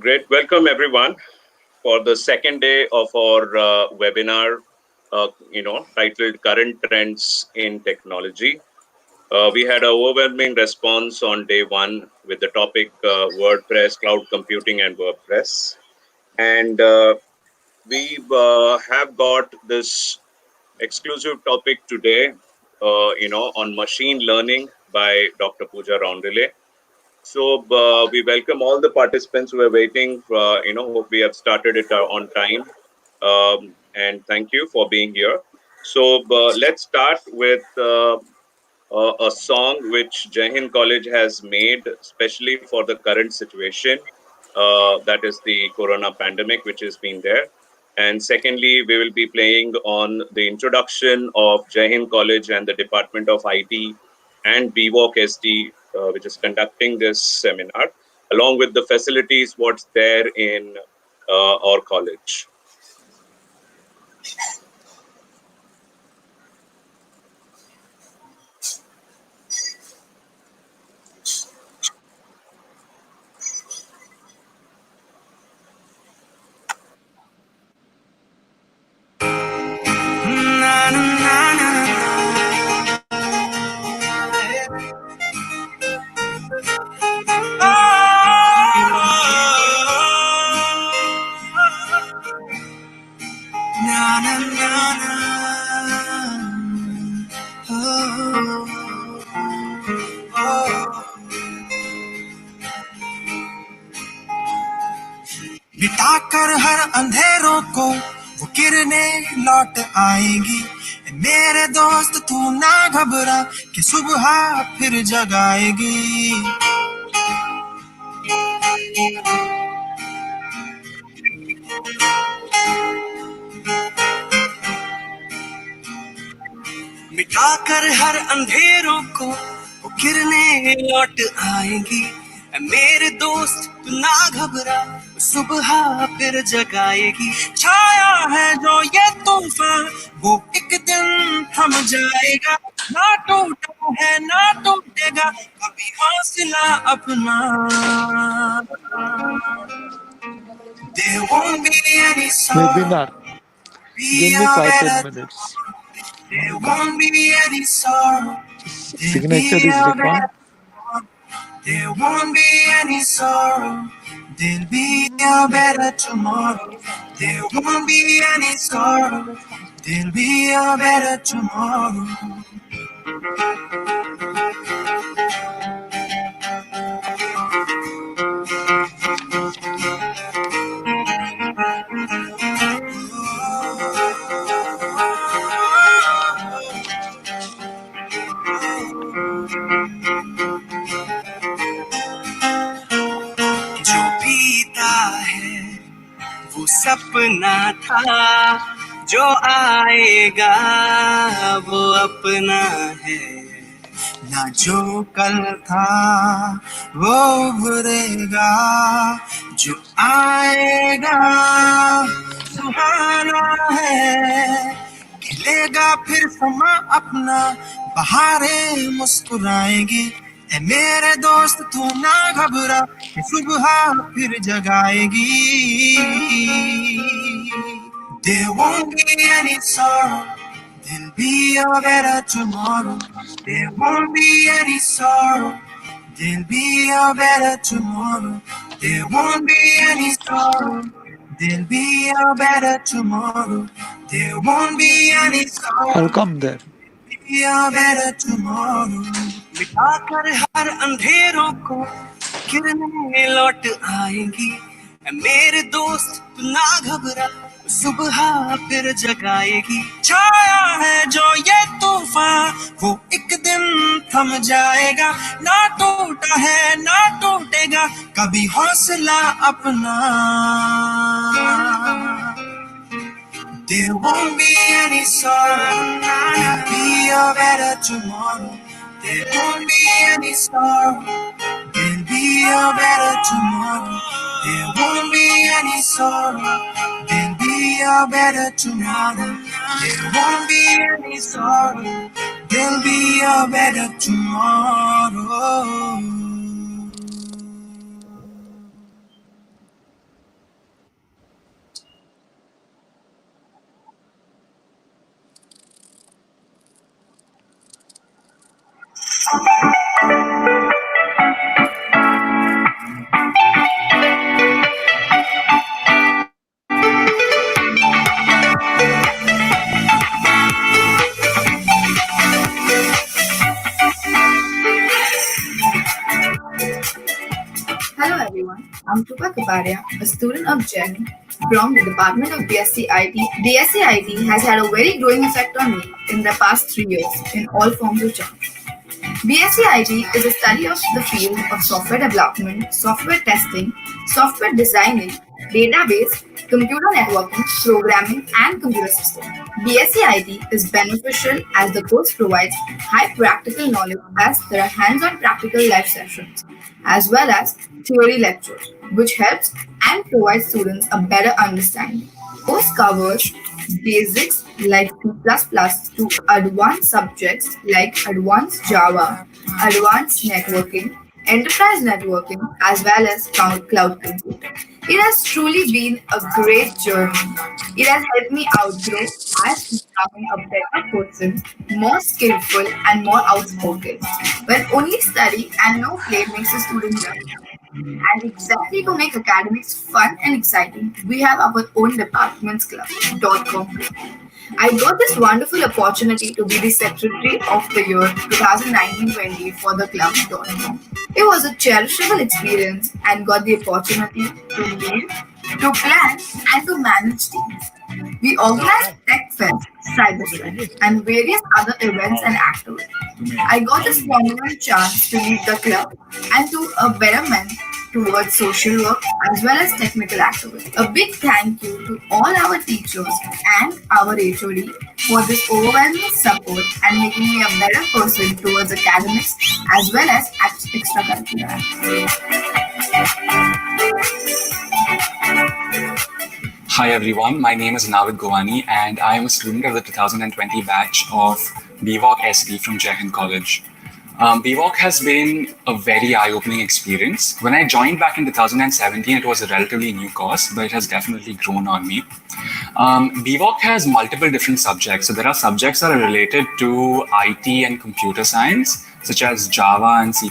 Great. Welcome, everyone, for the second day of our webinar, titled Current Trends in Technology. We had an overwhelming response on day one with the topic WordPress, cloud computing, and WordPress. And we have got this exclusive topic today, on machine learning by Dr. Pooja Roundele. So we welcome all the participants who are waiting. Hope we have started it on time. And thank you for being here. So let's start with a song which JaiHind College has made, especially for the current situation. That is the Corona pandemic, which has been there. And secondly, we will be playing on the introduction of JaiHind College and the Department of IT and BVoc SD, which is conducting this seminar, along with the facilities, what's there in our college. मिटाकर हर अंधेरों को वो किरणें लौट आएंगी। मेरे दोस्त तू ना घबरा कि सुबह फिर जगाएगी। मिटाकर हर अंधेरों को वो किरणें लौट आएंगी। मेरे दोस्त तू ना घबरा सुबह फिर जगाएगी। छाया है जो ये तूफान वो एक दिन थम जाएगा। ना टूटा है ना टूटेगा कभी हौसला अपना। There won't be any sorrow. Webinar. Give me 5-10 minutes. There won't be any sorrow. Signature is required. There won't be any sorrow. There'll be a better tomorrow. There won't be any sorrow. There'll be a better tomorrow. जो पीता है वो सपना था, जो आएगा वो अपना है। ना जो कल था वो उभरेगा, जो आएगा सुहाना है। खिलेगा फिर समा अपना, बहारें मुस्कुराएंगी। ए मेरे दोस्त तू ना घबरा कि सुबह फिर जगाएगी। There won't be any sorrow. There'll be a better tomorrow. There won't be any sorrow. There'll be a better tomorrow. There won't be any sorrow. There'll be a better tomorrow. There won't be any sorrow. I'll come there. There'll be a better tomorrow. मिटाकर हर अंधेरों को किरणें लौट आएंगी। मेरे दोस्त तू ना घबरा सुबह फिर जगाएगी। छाया है जो ये तूफान वो एक दिन थम जाएगा। ना टूटा है ना टूटेगा कभी हौसला अपना। There won't be any sorrow. There'll be a better tomorrow. There won't be any sorrow. There'll be a better tomorrow. There won't be any sorrow. There'll be a better tomorrow. There won't be any sorrow. There'll be a better tomorrow. Hello everyone, I'm Krupa Kapadia, a student of JaiHind from the Department of BSc IT. BSc IT has had a very growing effect on me in the past 3 years in all forms of jobs. BSc IT is a study of the field of software development, software testing, software designing, database, computer networking, programming, and computer systems. BSc IT is beneficial as the course provides high practical knowledge as there are hands-on practical life sessions as well as theory lectures, which helps and provides students a better understanding. Course covers basics like C++ to advanced subjects like advanced Java, advanced networking, enterprise networking, as well as cloud computing. It has truly been a great journey. It has helped me outgrow as becoming a better person, more skillful, and more outspoken. When only study and no play makes a student learn. And exactly to make academics fun and exciting, we have our own departments club, .com club. I got this wonderful opportunity to be the secretary of the year 2019-20 for the club .com. It was a cherishable experience and got the opportunity to lead, to plan, and to manage teams. We organized Tech Fest, Cyber Strike, and various other events and activities. I got this prominent chance to lead the club and do a betterment towards social work as well as technical activities. A big thank you to all our teachers and our HOD for this overwhelming support and making me a better person towards academics as well as extracurricular activities. Hi everyone, my name is Navid Govani and I am a student of the 2020 batch of BVoc SD from JaiHind College. BVoc has been a very eye-opening experience. When I joined back in 2017, it was a relatively new course, but it has definitely grown on me. BVoc has multiple different subjects. So there are subjects that are related to IT and computer science, such as Java and C++,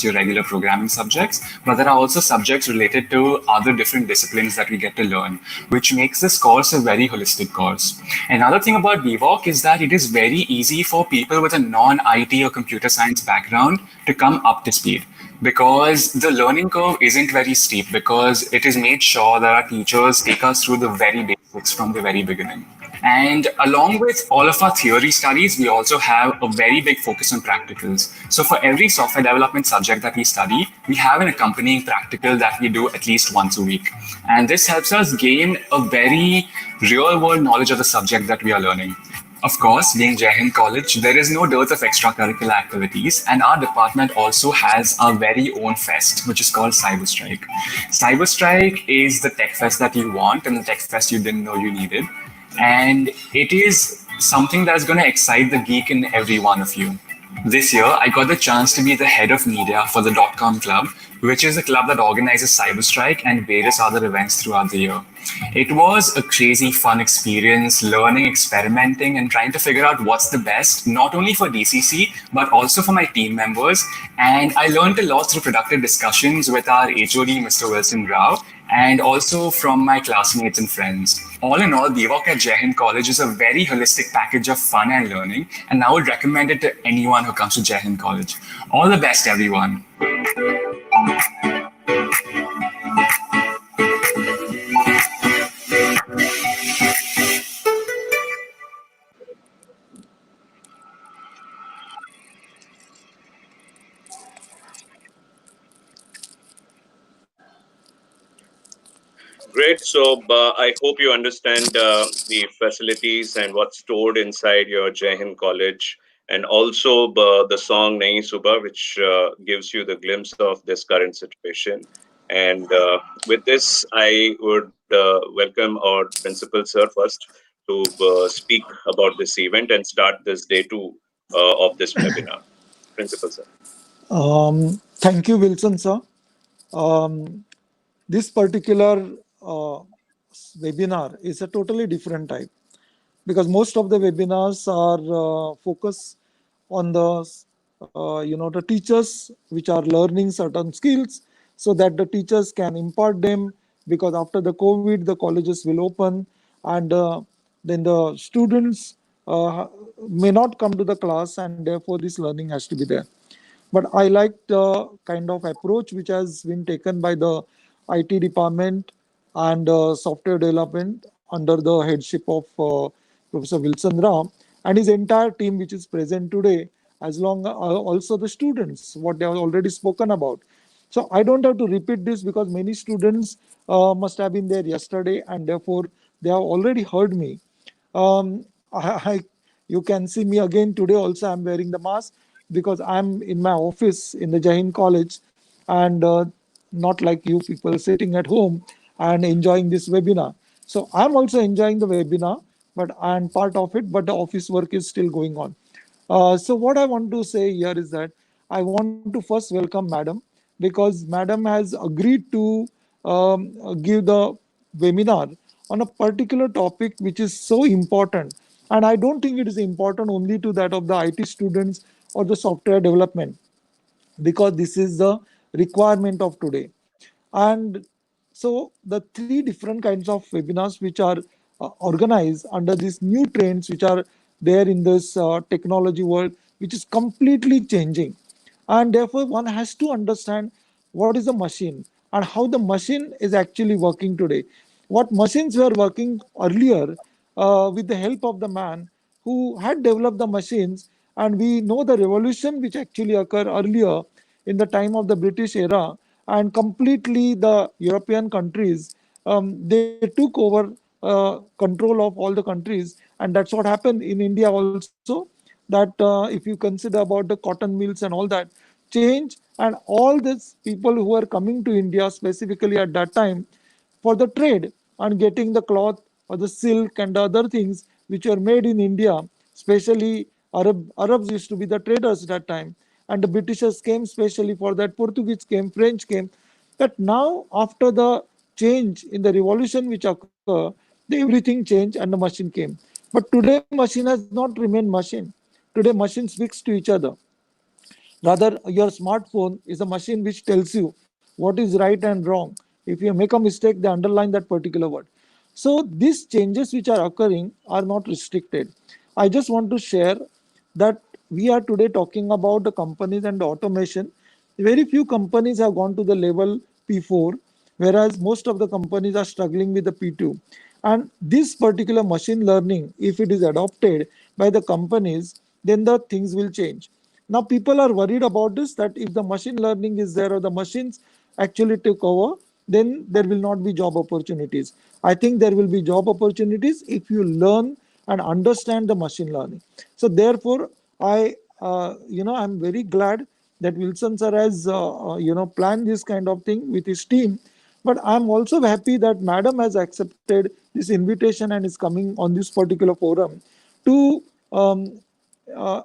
your regular programming subjects. But there are also subjects related to other different disciplines that we get to learn, which makes this course a very holistic course. Another thing about BVoc is that it is very easy for people with a non-IT or computer science background to come up to speed, because the learning curve isn't very steep, because it is made sure that our teachers take us through the very basics from the very beginning. And along with all of our theory studies, we also have a very big focus on practicals. So for every software development subject that we study, we have an accompanying practical that we do at least once a week. And this helps us gain a very real world knowledge of the subject that we are learning. Of course, being JaiHind College, there is no dearth of extracurricular activities, and our department also has our very own fest, which is called Cyber Strike. Cyber Strike is the tech fest that you want and the tech fest you didn't know you needed. And it is something that's going to excite the geek in every one of you. This year, I got the chance to be the head of media for the .com Club, which is a club that organizes Cyberstrike and various other events throughout the year. It was a crazy fun experience, learning, experimenting, and trying to figure out what's the best, not only for DCC, but also for my team members. And I learned a lot through productive discussions with our HOD, Mr. Wilson Rao, and also from my classmates and friends. All in all, BVoc at JaiHind College is a very holistic package of fun and learning, and I would recommend it to anyone who comes to JaiHind College. All the best, everyone. Great. So I hope you understand the facilities and what's stored inside your JaiHind College, and also the song Nahi Subah, which gives you the glimpse of this current situation. And with this, I would welcome our principal sir first to speak about this event and start this day two of this webinar. Principal sir. Thank you, Wilson, sir. This particular webinar is a totally different type, because most of the webinars are focused on the the teachers which are learning certain skills, so that the teachers can impart them, because after the COVID the colleges will open, and then the students may not come to the class, and therefore this learning has to be there. But I like the kind of approach which has been taken by the IT department and software development under the headship of Professor Wilson Ram and his entire team, which is present today, as long also the students, what they have already spoken about. So I don't have to repeat this because many students must have been there yesterday, and therefore they have already heard me. You can see me again today also. I'm wearing the mask because I'm in my office in the JaiHind College, and not like you people sitting at home and enjoying this webinar. So I'm also enjoying the webinar, but I'm part of it, but the office work is still going on. So what I want to say here is that I want to first welcome Madam, because Madam has agreed to give the webinar on a particular topic which is so important. And I don't think it is important only to that of the IT students or the software development, because this is the requirement of today. And so the three different kinds of webinars which are organized under these new trends which are there in this technology world, which is completely changing. And therefore one has to understand what is a machine and how the machine is actually working today. What machines were working earlier with the help of the man who had developed the machines. And we know the revolution which actually occurred earlier in the time of the British era, and completely the European countries, they took over control of all the countries. And that's what happened in India also, that if you consider about the cotton mills and all that change, and all these people who were coming to India specifically at that time for the trade and getting the cloth or the silk and the other things which were made in India, especially Arabs used to be the traders at that time, and the Britishers came specially for that, Portuguese came, French came. But now, after the change in the revolution which occurred, everything changed and the machine came. But today, machine has not remained machine. Today, machine speaks to each other. Rather, your smartphone is a machine which tells you what is right and wrong. If you make a mistake, they underline that particular word. So these changes which are occurring are not restricted. I just want to share that we are today talking about the companies and the automation. Very few companies have gone to the level P4, whereas most of the companies are struggling with the P2. And this particular machine learning, if it is adopted by the companies, then the things will change. Now, people are worried about this, that if the machine learning is there or the machines actually take over, then there will not be job opportunities. I think there will be job opportunities if you learn and understand the machine learning. So, therefore, I'm very glad that Wilson sir has, planned this kind of thing with his team. But I'm also happy that Madam has accepted this invitation and is coming on this particular forum to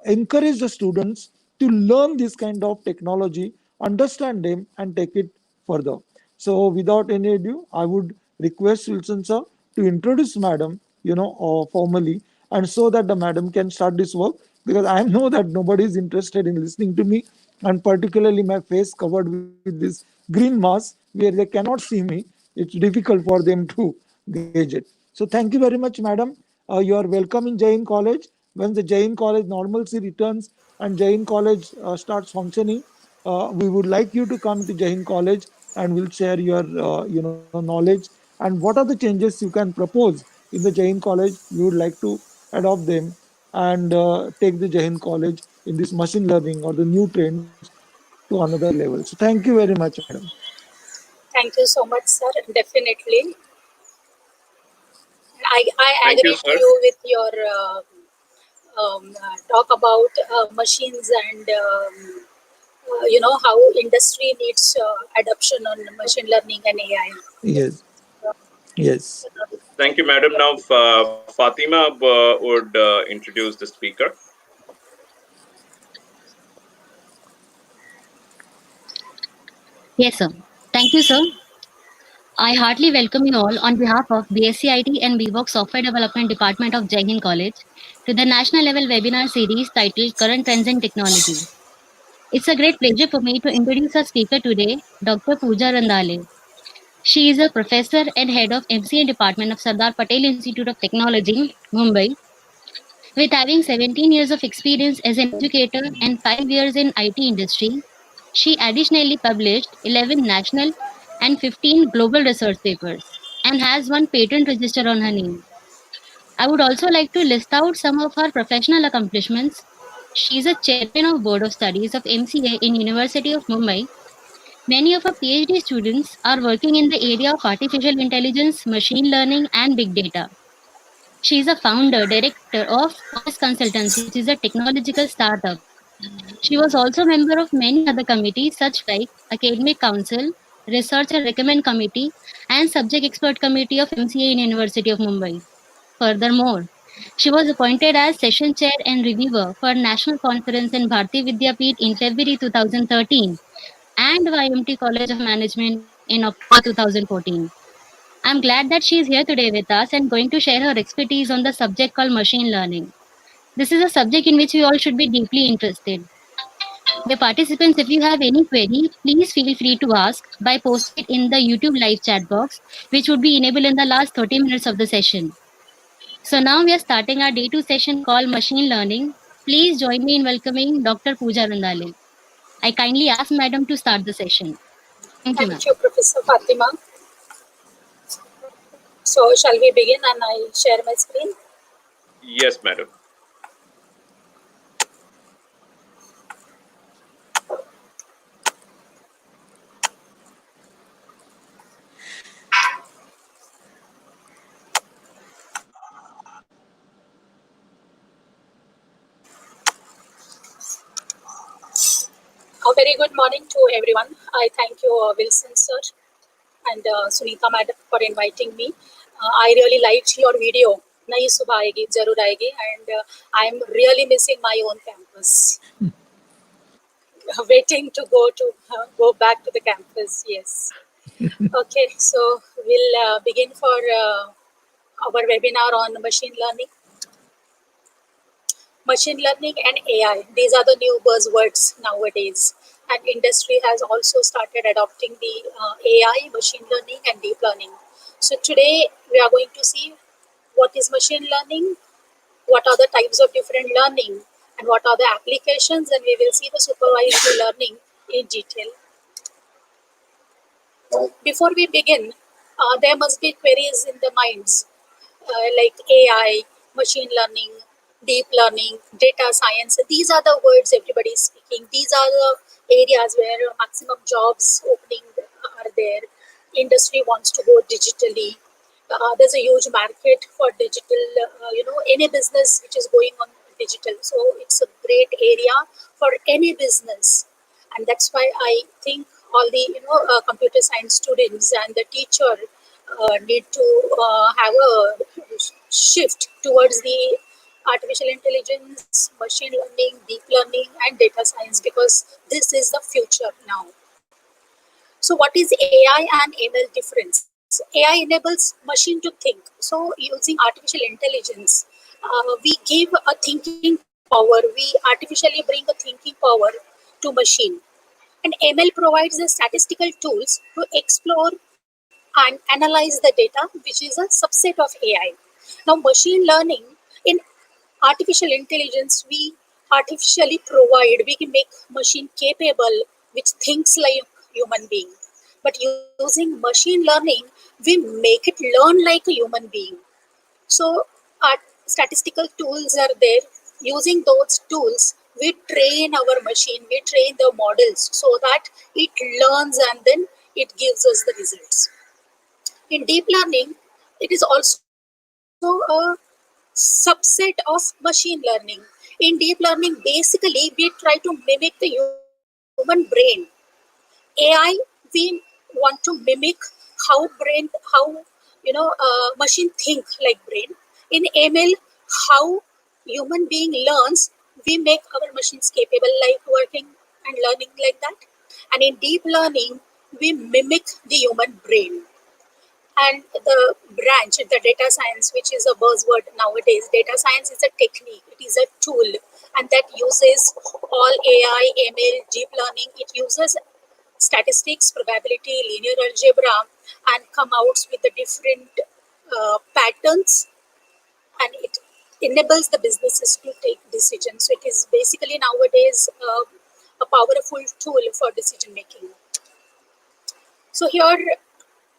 encourage the students to learn this kind of technology, understand them, and take it further. So, without any ado, I would request Wilson sir to introduce Madam, formally, and so that the Madam can start this work, because I know that nobody is interested in listening to me, and particularly my face covered with this green mask where they cannot see me. It's difficult for them to gauge it. So, thank you very much, Madam. You are welcome in JaiHind College. When the JaiHind College normalcy returns and JaiHind College starts functioning, we would like you to come to JaiHind College, and we'll share your knowledge and what are the changes you can propose in the JaiHind College. We would like to adopt them and take the JaiHind College in this machine learning or the new trends to another level. So thank you very much, Madam. Thank you so much, sir. Definitely. I Thank you, agree to sir. you with your talk about machines and how industry needs adoption on machine learning and AI. Yes, yes. Thank you, madam. Now, Fatima would introduce the speaker. Yes, sir. Thank you, sir. I heartily welcome you all on behalf of BSc and BVoc Software Development Department of JaiHind College to the national level webinar series titled Current Trends in Technology. It's a great pleasure for me to introduce our speaker today, Dr. Pooja Randale. She is a professor and head of MCA department of Sardar Patel Institute of Technology, Mumbai. With having 17 years of experience as an educator and 5 years in IT industry, she additionally published 11 national and 15 global research papers and has one patent register on her name. I would also like to list out some of her professional accomplishments. She is a chairman of Board of Studies of MCA in University of Mumbai. Many of her PhD students are working in the area of artificial intelligence, machine learning, and big data. She is a founder, director of Quest Consultancy, which is a technological startup. She was also a member of many other committees, such like Academic Council, Research and Recommend Committee, and Subject Expert Committee of MCA in University of Mumbai. Furthermore, she was appointed as session chair and reviewer for National Conference in Bharati Vidyapeeth in February 2013 and YMT College of Management in October 2014. I'm glad that she is here today with us and going to share her expertise on the subject called machine learning. This is a subject in which we all should be deeply interested. The participants, if you have any query, please feel free to ask by posting it in the YouTube live chat box, which would be enabled in the last 30 minutes of the session. So now we are starting our day 2 session called Machine Learning. Please join me in welcoming Dr. Pooja Randale. I kindly ask Madam to start the session. Thank you, ma'am. Thank you, Professor Fatima. So, shall we begin and I share my screen? Yes, madam. A very good morning to everyone. I thank you, Wilson sir and Sunita madam for inviting me. I really liked your video. Nayi subah aayegi, zarur aayegi, and I'm really missing my own campus. Waiting to go back to the campus. Yes. Okay, so we'll begin for our webinar on machine learning. Machine learning and AI, these are the new buzzwords nowadays. And industry has also started adopting the AI, machine learning and deep learning. So today we are going to see what is machine learning, what are the types of different learning, and what are the applications, and we will see the supervised learning in detail. Before we begin, there must be queries in the minds like AI, machine learning, deep learning, data science. These are the words everybody is speaking. These are the areas where maximum jobs opening are there. Industry wants to go digitally. There's a huge market for digital, any business which is going on digital. So it's a great area for any business. And that's why I think all the computer science students and the teacher need to have a shift towards the artificial intelligence, machine learning, deep learning, and data science, because this is the future now. So what is AI and ML difference? AI enables machine to think. So using artificial intelligence, we give a thinking power. We artificially bring a thinking power to machine. And ML provides the statistical tools to explore and analyze the data, which is a subset of AI. Now, machine learning, in artificial intelligence, we artificially provide, we can make machine capable, which thinks like human being. But using machine learning, we make it learn like a human being. So our statistical tools are there. Using those tools, we train our machine, we train the models so that it learns and then it gives us the results. In deep learning, it is also a subset of machine learning. In deep learning, basically, we try to mimic the human brain. AI, we want to mimic machine think like brain. In ML, how human being learns, we make our machines capable like working and learning like that. And in deep learning, we mimic the human brain. And the branch, the data science, which is a buzzword nowadays, data science is a technique, it is a tool and that uses all AI, ML, deep learning. It uses statistics, probability, linear algebra, and come out with the different patterns, and it enables the businesses to take decisions. So it is basically nowadays a powerful tool for decision making. So here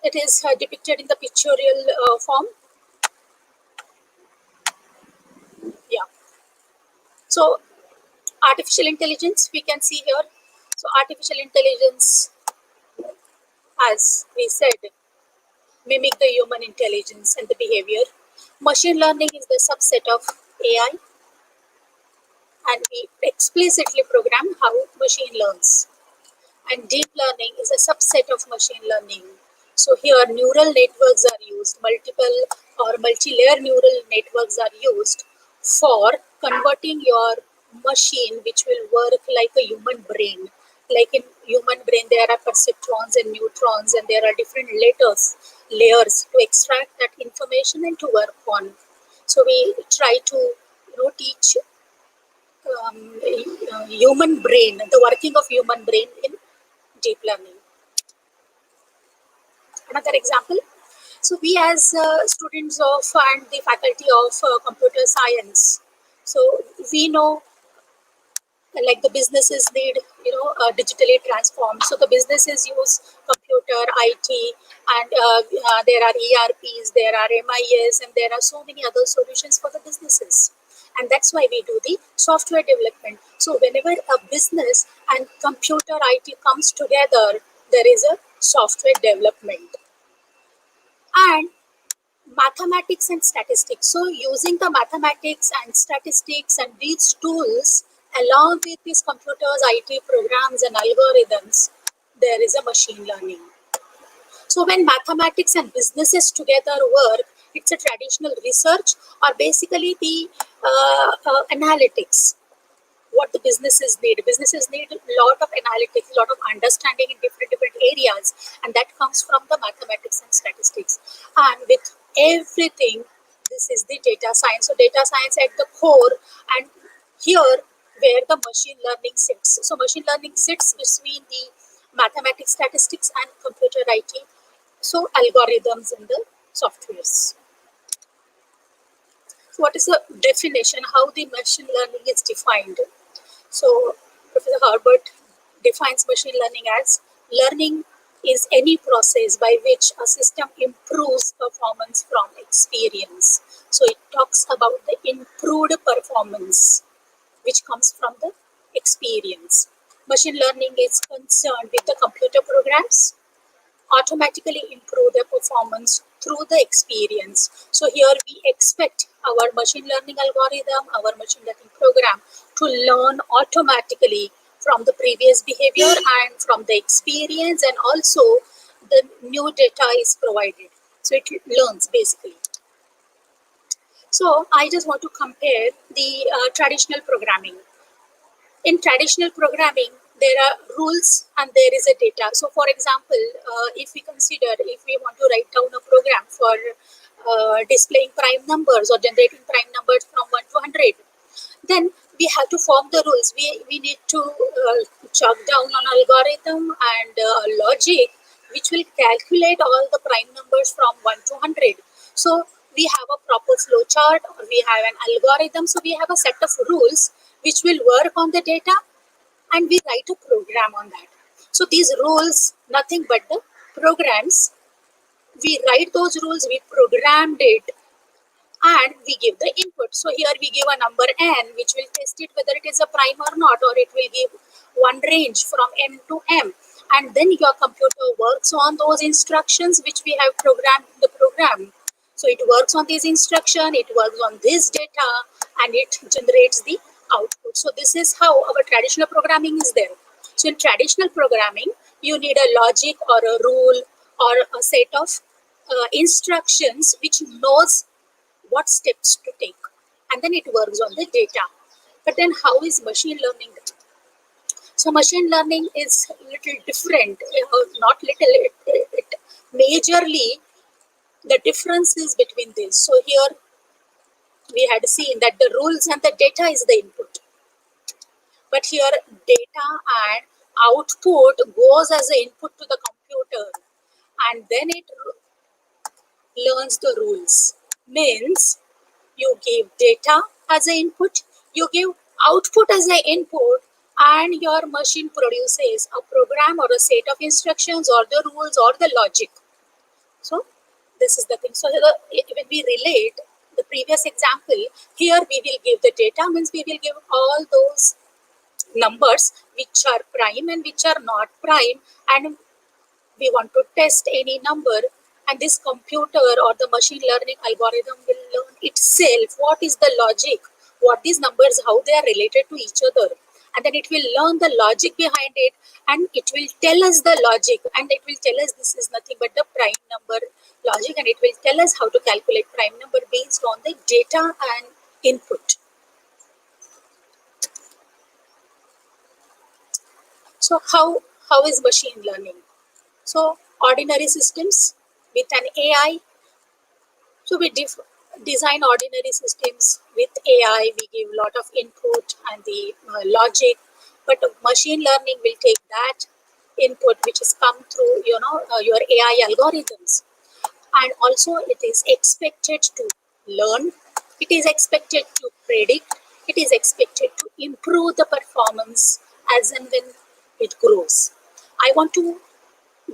it is depicted in the pictorial form. Yeah. So artificial intelligence, we can see here. So artificial intelligence, as we said, mimic the human intelligence and the behavior. Machine learning is the subset of AI, and we explicitly program how machine learns. And deep learning is a subset of machine learning. So here neural networks are used, multiple or multi-layer neural networks are used for converting your machine, which will work like a human brain. Like in human brain, there are perceptrons and neutrons, and there are different layers to extract that information and to work on. So we try to teach human brain, the working of human brain in deep learning. Another example. So we as students of and the faculty of computer science, so we know like the businesses need digitally transformed. So the businesses use computer, IT, and there are ERPs, there are MIS, and there are so many other solutions for the businesses. And that's why we do the software development. So whenever a business and computer IT comes together, there is a software development. And mathematics and statistics. So using the mathematics and statistics and these tools along with these computers, IT programs and algorithms, there is a machine learning. So when mathematics and businesses together work, it's a traditional research or basically the analytics. What the businesses need. Businesses need a lot of analytics, a lot of understanding in different areas, and that comes from the mathematics and statistics. And with everything, this is the data science. So data science at the core, and here where the machine learning sits. So machine learning sits between the mathematics, statistics, and computer IT. So algorithms and the softwares. So what is the definition? How the machine learning is defined? So Professor Herbert defines machine learning as learning is any process by which a system improves performance from experience. So it talks about the improved performance which comes from the experience. Machine learning is concerned with the computer programs automatically improve their performance through the experience. So here we expect our machine learning algorithm, our machine learning program to learn automatically from the previous behavior and from the experience, and also the new data is provided. So it learns basically. So I just want to compare the traditional programming. In traditional programming, there are rules and there is a data. So for example, if we want to write down a program for displaying prime numbers or generating prime numbers from 1 to 100, then we have to form the rules. We need to chalk down an algorithm and logic which will calculate all the prime numbers from 1 to 100. So we have a proper flow chart, or we have an algorithm. So we have a set of rules which will work on the data, and we write a program on that. So these rules, nothing but the programs. We write those rules, we programmed it, and we give the input. So here we give a number n, which will test it whether it is a prime or not, or it will give one range from m to m. And then your computer works on those instructions which we have programmed in the program. So it works on this instruction, it works on this data, and it generates the output. So this is how our traditional programming is there. So in traditional programming, you need a logic or a rule or a set of instructions which knows what steps to take, and then it works on the data. But then how is machine learning? So machine learning is a little different, not little, it majorly the differences between this. So here we had seen that the rules and the data is the input. But here data and output goes as an input to the computer, and then it learns the rules. Means you give data as an input, you give output as an input, and your machine produces a program or a set of instructions or the rules or the logic. So this is the thing. So when we relate the previous example, here we will give the data, means we will give all those numbers which are prime and which are not prime, and we want to test any number, and this computer or the machine learning algorithm will learn itself what is the logic, what these numbers, how they are related to each other, and then it will learn the logic behind it, and it will tell us the logic, and it will tell us this is nothing but the prime number logic, and it will tell us how to calculate prime number based on the data and input. So how is machine learning? So ordinary systems with an AI. So we design ordinary systems with AI. We give a lot of input and the logic, but machine learning will take that input which has come through your AI algorithms, and also it is expected to learn. It is expected to predict. It is expected to improve the performance as and when it grows. I want to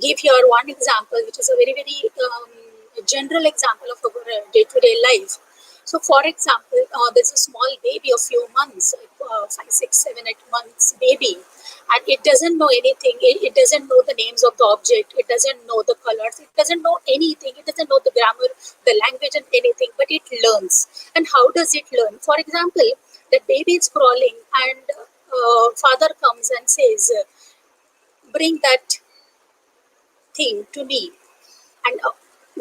give here one example, which is a very, very general example of our day-to-day life. So, for example, there's a small baby of few months, 5, 6, 7, 8 months baby, and it doesn't know anything. It doesn't know the names of the object. It doesn't know the colors. It doesn't know anything. It doesn't know the grammar, the language, and anything. But it learns. And how does it learn? For example, the baby is crawling, and father comes and says, "Bring that thing to me," and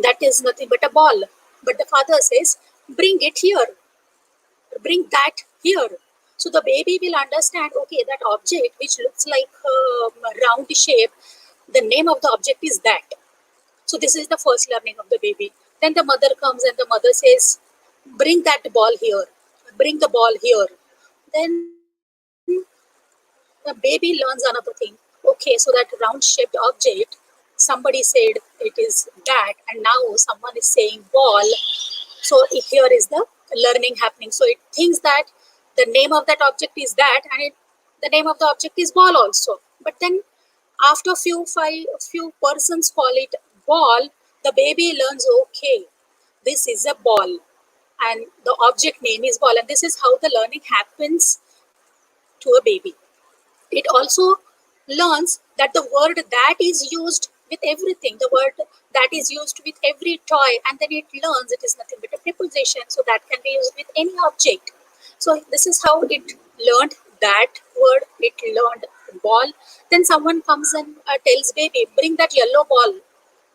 that is nothing but a ball, but the father says, "Bring it here, bring that here." So the baby will understand, okay, that object which looks like a round shape, the name of the object is that. So this is the first learning of the baby. Then the mother comes and the mother says, "Bring that ball here, bring the ball here." Then the baby learns another thing. Okay, so that round shaped object, somebody said it is that, and now someone is saying ball. So here is the learning happening. So it thinks that the name of that object is that, and the name of the object is ball also. But then after few persons call it ball, the baby learns, okay, this is a ball, and the object name is ball, and this is how the learning happens to a baby. It also learns that the word that is used with everything, the word that is used with every toy, and then it learns it is nothing but a preposition, so that can be used with any object. So this is how it learned that word, it learned ball. Then someone comes and tells baby, "Bring that yellow ball,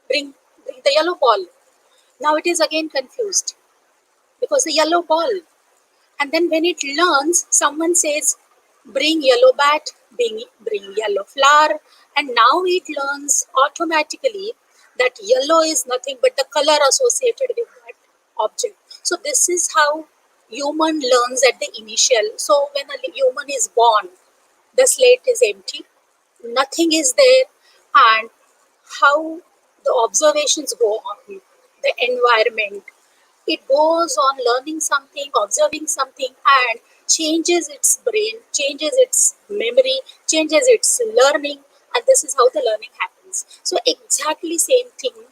bring the yellow ball." Now it is again confused because the yellow ball. And then when it learns, someone says, "Bring yellow bat, bring yellow flower." And now it learns automatically that yellow is nothing but the color associated with that object. So this is how human learns at the initial. So when a human is born, the slate is empty, nothing is there, and how the observations go on, the environment, it goes on learning something, observing something, and changes its brain, changes its memory, changes its learning, and this is how the learning happens. So exactly same thing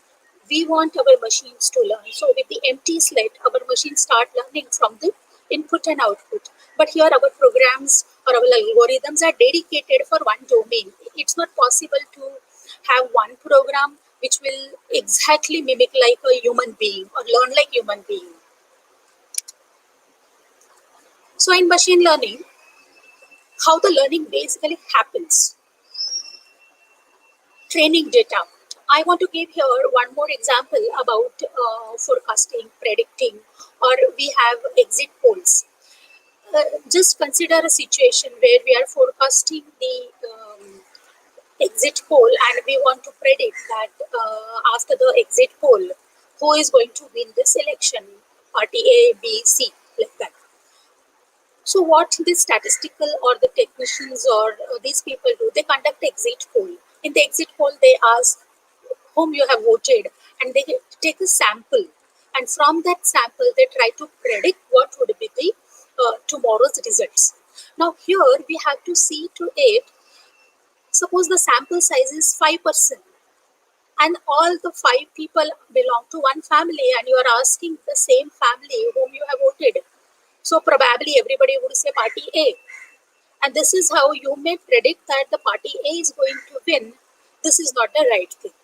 we want our machines to learn. So with the empty slate, our machines start learning from the input and output. But here our programs or our algorithms are dedicated for one domain. It's not possible to have one program which will exactly mimic like a human being or learn like human being. So in machine learning, how the learning basically happens. Training data. I want to give here one more example about forecasting, predicting, or we have exit polls. Just consider a situation where we are forecasting the exit poll, and we want to predict that after the exit poll, who is going to win this election, party A, B, C, like that. So what the statistical or the technicians or these people do, they conduct exit poll. In the exit poll, they ask whom you have voted, and they take a sample, and from that sample they try to predict what would be the tomorrow's results. Now here we have to see to it, suppose the sample size is 5%, and all the 5 people belong to one family, and you are asking the same family whom you have voted, so probably everybody would say party A, and this is how you may predict that the party A is going to win. This is not the right thing,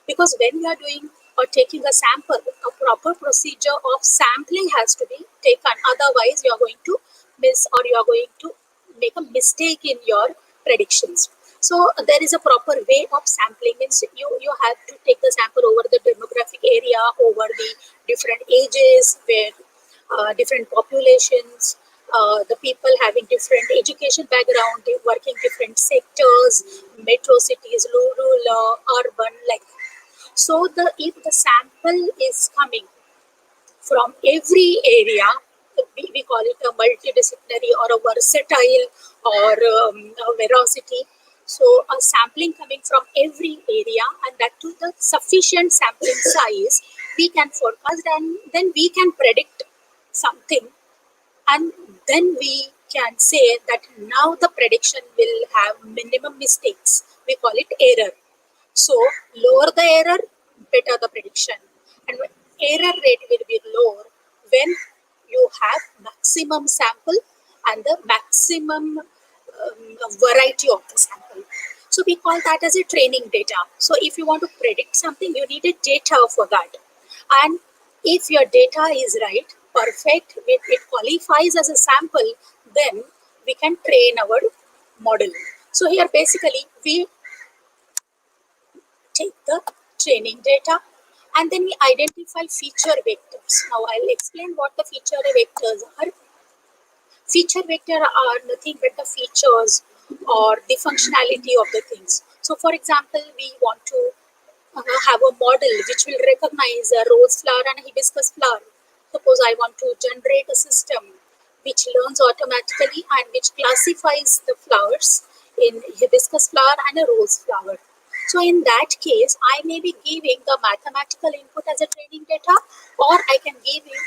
because when you are doing or taking a sample, a proper procedure of sampling has to be taken. Otherwise, you are going to miss, or you are going to make a mistake in your predictions. So there is a proper way of sampling. Means you have to take the sample over the demographic area, over the different ages, where different populations, the people having different education background, working different sectors, metro cities, rural, urban, like that. So if the sample is coming from every area, we call it a multidisciplinary or a versatile or a veracity. So a sampling coming from every area, and that to the sufficient sampling size, we can forecast, and then we can predict something, and then we can say that now the prediction will have minimum mistakes. We call it error. So lower the error, better the prediction. And error rate will be lower when you have maximum sample and the maximum variety of the sample. So we call that as a training data. So if you want to predict something, you need a data for that. And if your data is right, perfect, it qualifies as a sample, then we can train our model. So here basically we take the training data, and then we identify feature vectors. Now I'll explain what the feature vectors are. Feature vector are nothing but the features or the functionality of the things. So for example, we want to have a model which will recognize a rose flower and a hibiscus flower. Suppose I want to generate a system which learns automatically and which classifies the flowers in hibiscus flower and a rose flower. So in that case, I may be giving the mathematical input as a training data, or I can give it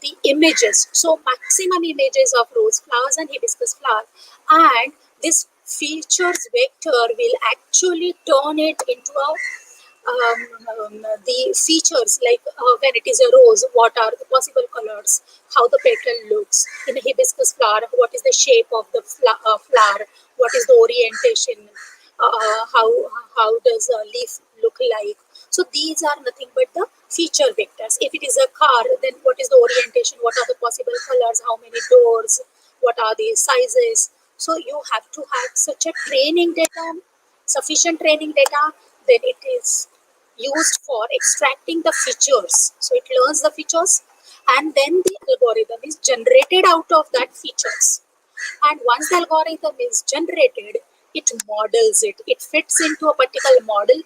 the images. So maximum images of rose flowers and hibiscus flower, and this features vector will actually turn it into a the features, like when it is a rose, what are the possible colors, how the petal looks. In a hibiscus flower, what is the shape of the flower, what is the orientation, how does a leaf look like. So these are nothing but the feature vectors. If it is a car, then what is the orientation, what are the possible colors, how many doors, what are the sizes. So you have to have such a training data, sufficient training data, then it is used for extracting the features. So it learns the features, and then the algorithm is generated out of that features. And once the algorithm is generated, it models it. It fits into a particular model.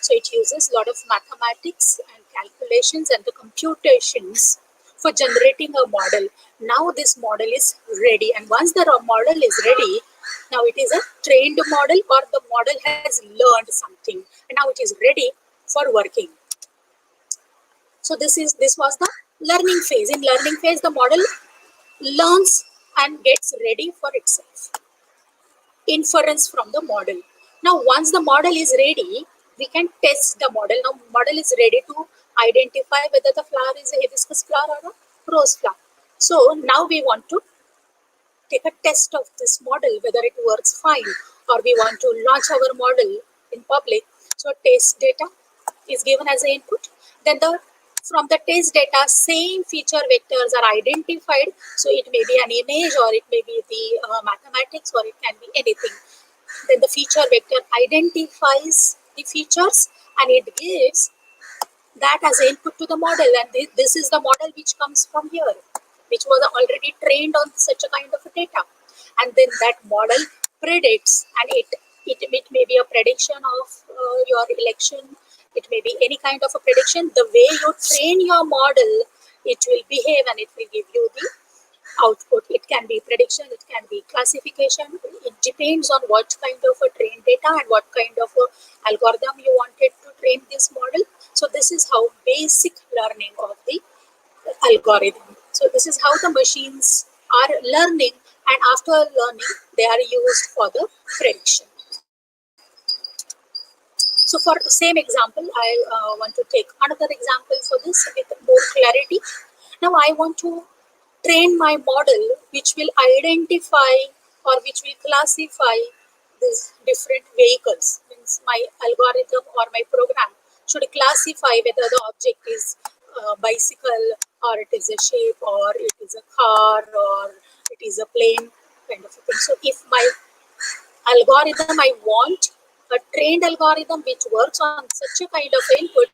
So it uses a lot of mathematics and calculations and the computations for generating a model. Now this model is ready, and once the model is ready, now it is a trained model, or the model has learned something, and now it is ready for working. So this was the learning phase. In learning phase, the model learns and gets ready for itself. Inference from the model. Now once the model is ready, we can test the model. Now model is ready to identify whether the flower is a hibiscus flower or a rose flower. So now we want to take a test of this model, whether it works fine, or we want to launch our model in public. So test data is given as an input. Then from the test data, same feature vectors are identified. So it may be an image, or it may be the mathematics, or it can be anything. Then the feature vector identifies the features, and it gives that as an input to the model. And this is the model which comes from here, which was already trained on such a kind of a data. And then that model predicts, and it may be a prediction of your election. It may be any kind of a prediction. The way you train your model, it will behave, and it will give you the output. It can be prediction, it can be classification. It depends on what kind of a trained data and what kind of a algorithm you wanted to train this model. So this is how basic learning of the algorithm. So this is how the machines are learning, and after learning they are used for the prediction. So for the same example, I want to take another example for this with more clarity. Now I want to train my model which will identify or which will classify these different vehicles. Means my algorithm or my program should classify whether the object is a bicycle, or it is a shape, or it is a car, or it is a plane, kind of a thing. So if my algorithm, I want a trained algorithm which works on such a kind of input,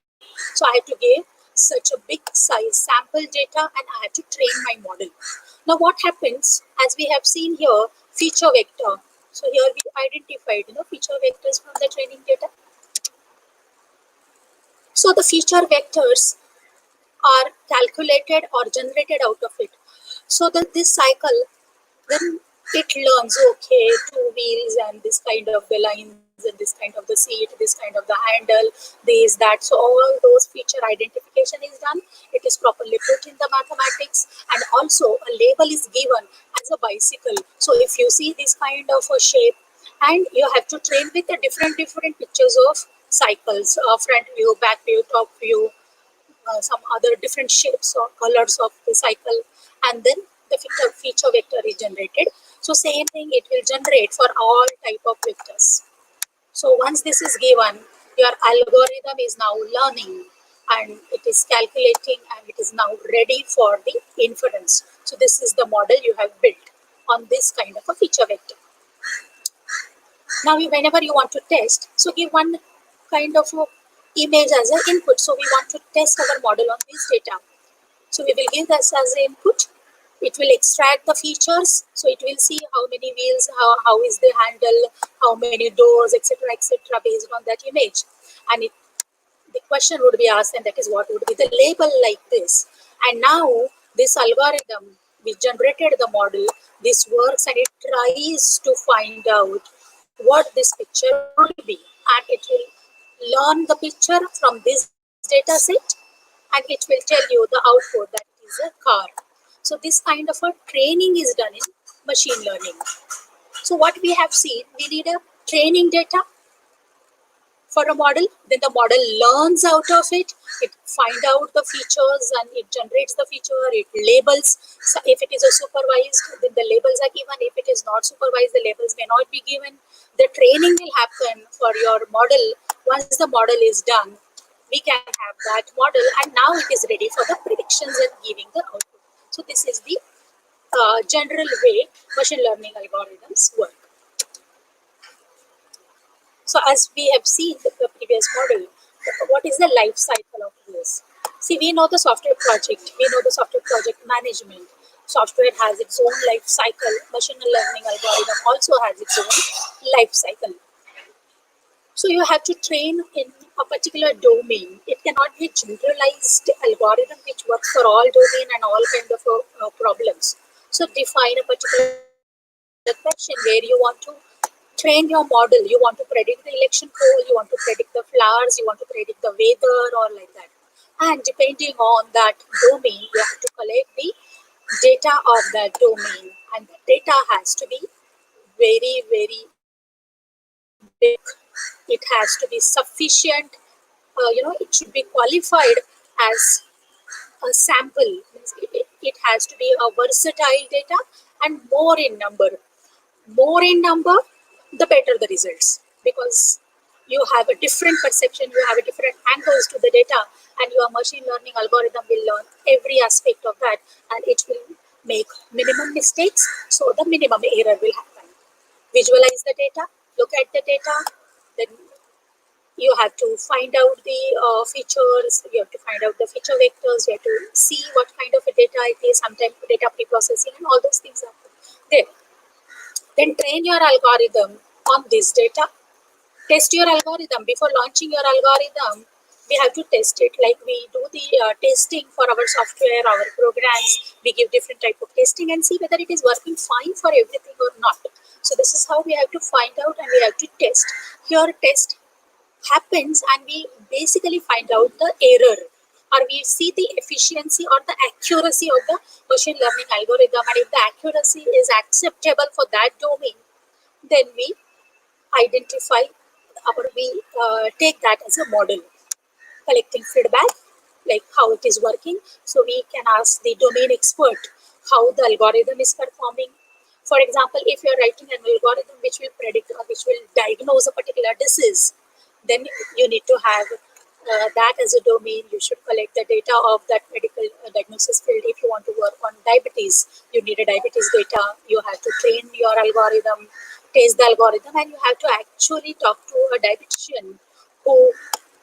so I have to give such a big size sample data and I have to train my model. Now what happens, as we have seen here, feature vector. So here we identified feature vectors from the training data. So the feature vectors are calculated or generated out of it. So that this cycle, then it learns, okay, two wheels and this kind of the lines and this kind of the seat, this kind of the handle, this, that. So all those feature identification is done. It is properly put in the mathematics, and also a label is given as a bicycle. So if you see this kind of a shape, and you have to train with the different pictures of cycles, front view, back view, top view, some other different shapes or colors of the cycle, and then the feature vector is generated. So same thing, it will generate for all type of vectors. So once this is given, your algorithm is now learning and it is calculating and it is now ready for the inference. So this is the model you have built on this kind of a feature vector. Now whenever you want to test, so give one kind of a image as an input. So we want to test our model on this data. So we will give this as an input. It will extract the features. So it will see how many wheels, how is the handle, how many doors, etc., based on that image. And the question would be asked, and that is what would be the label like this. And now this algorithm, we generated the model, this works and it tries to find out what this picture would be. And it will learn the picture from this data set, and it will tell you the output that is a car. So this kind of a training is done in machine learning. So what we have seen, we need a training data for a model, then the model learns out of it, it finds out the features and it generates the feature, it labels. So if it is a supervised, then the labels are given. If it is not supervised, the labels may not be given. The training will happen for your model. Once the model is done, we can have that model, and now it is ready for the predictions and giving the output. So this is the general way machine learning algorithms work. So as we have seen the previous model, what is the life cycle of this? See, we know the software project, we know the software project management. Software has its own life cycle. Machine learning algorithm also has its own life cycle. So you have to train in a particular domain. It cannot be generalized algorithm which works for all domain and all kind of problems. So define a particular question where you want to train your model. You want to predict the election poll, you want to predict the flowers, you want to predict the weather, or like that. And depending on that domain, you have to collect the data of that domain, and the data has to be very, very big. It has to be sufficient. It should be qualified as a sample. It has to be a versatile data and more in number. More in number, the better the results, because you have a different perception, you have a different angles to the data, and your machine learning algorithm will learn every aspect of that, and it will make minimum mistakes, so the minimum error will happen. Visualize the data, look at the data, then you have to find out the features, you have to find out the feature vectors, you have to see what kind of a data it is, sometimes data pre-processing and all those things are there. Then train your algorithm on this data. Test your algorithm. Before launching your algorithm, we have to test it. Like we do the testing for our software, our programs. We give different type of testing and see whether it is working fine for everything or not. So this is how we have to find out, and we have to test. Here, test happens, and we basically find out the error, or we see the efficiency or the accuracy of the machine learning algorithm. And if the accuracy is acceptable for that domain, then we identify or we take that as a model, collecting feedback like how it is working. So we can ask the domain expert how the algorithm is performing. For example, if you're writing an algorithm which will predict or which will diagnose a particular disease, then you need to have that as a domain. You should collect the data of that medical diagnosis field. If you want to work on diabetes, you need a diabetes data. You have to train your algorithm, test the algorithm, and you have to actually talk to a dietitian who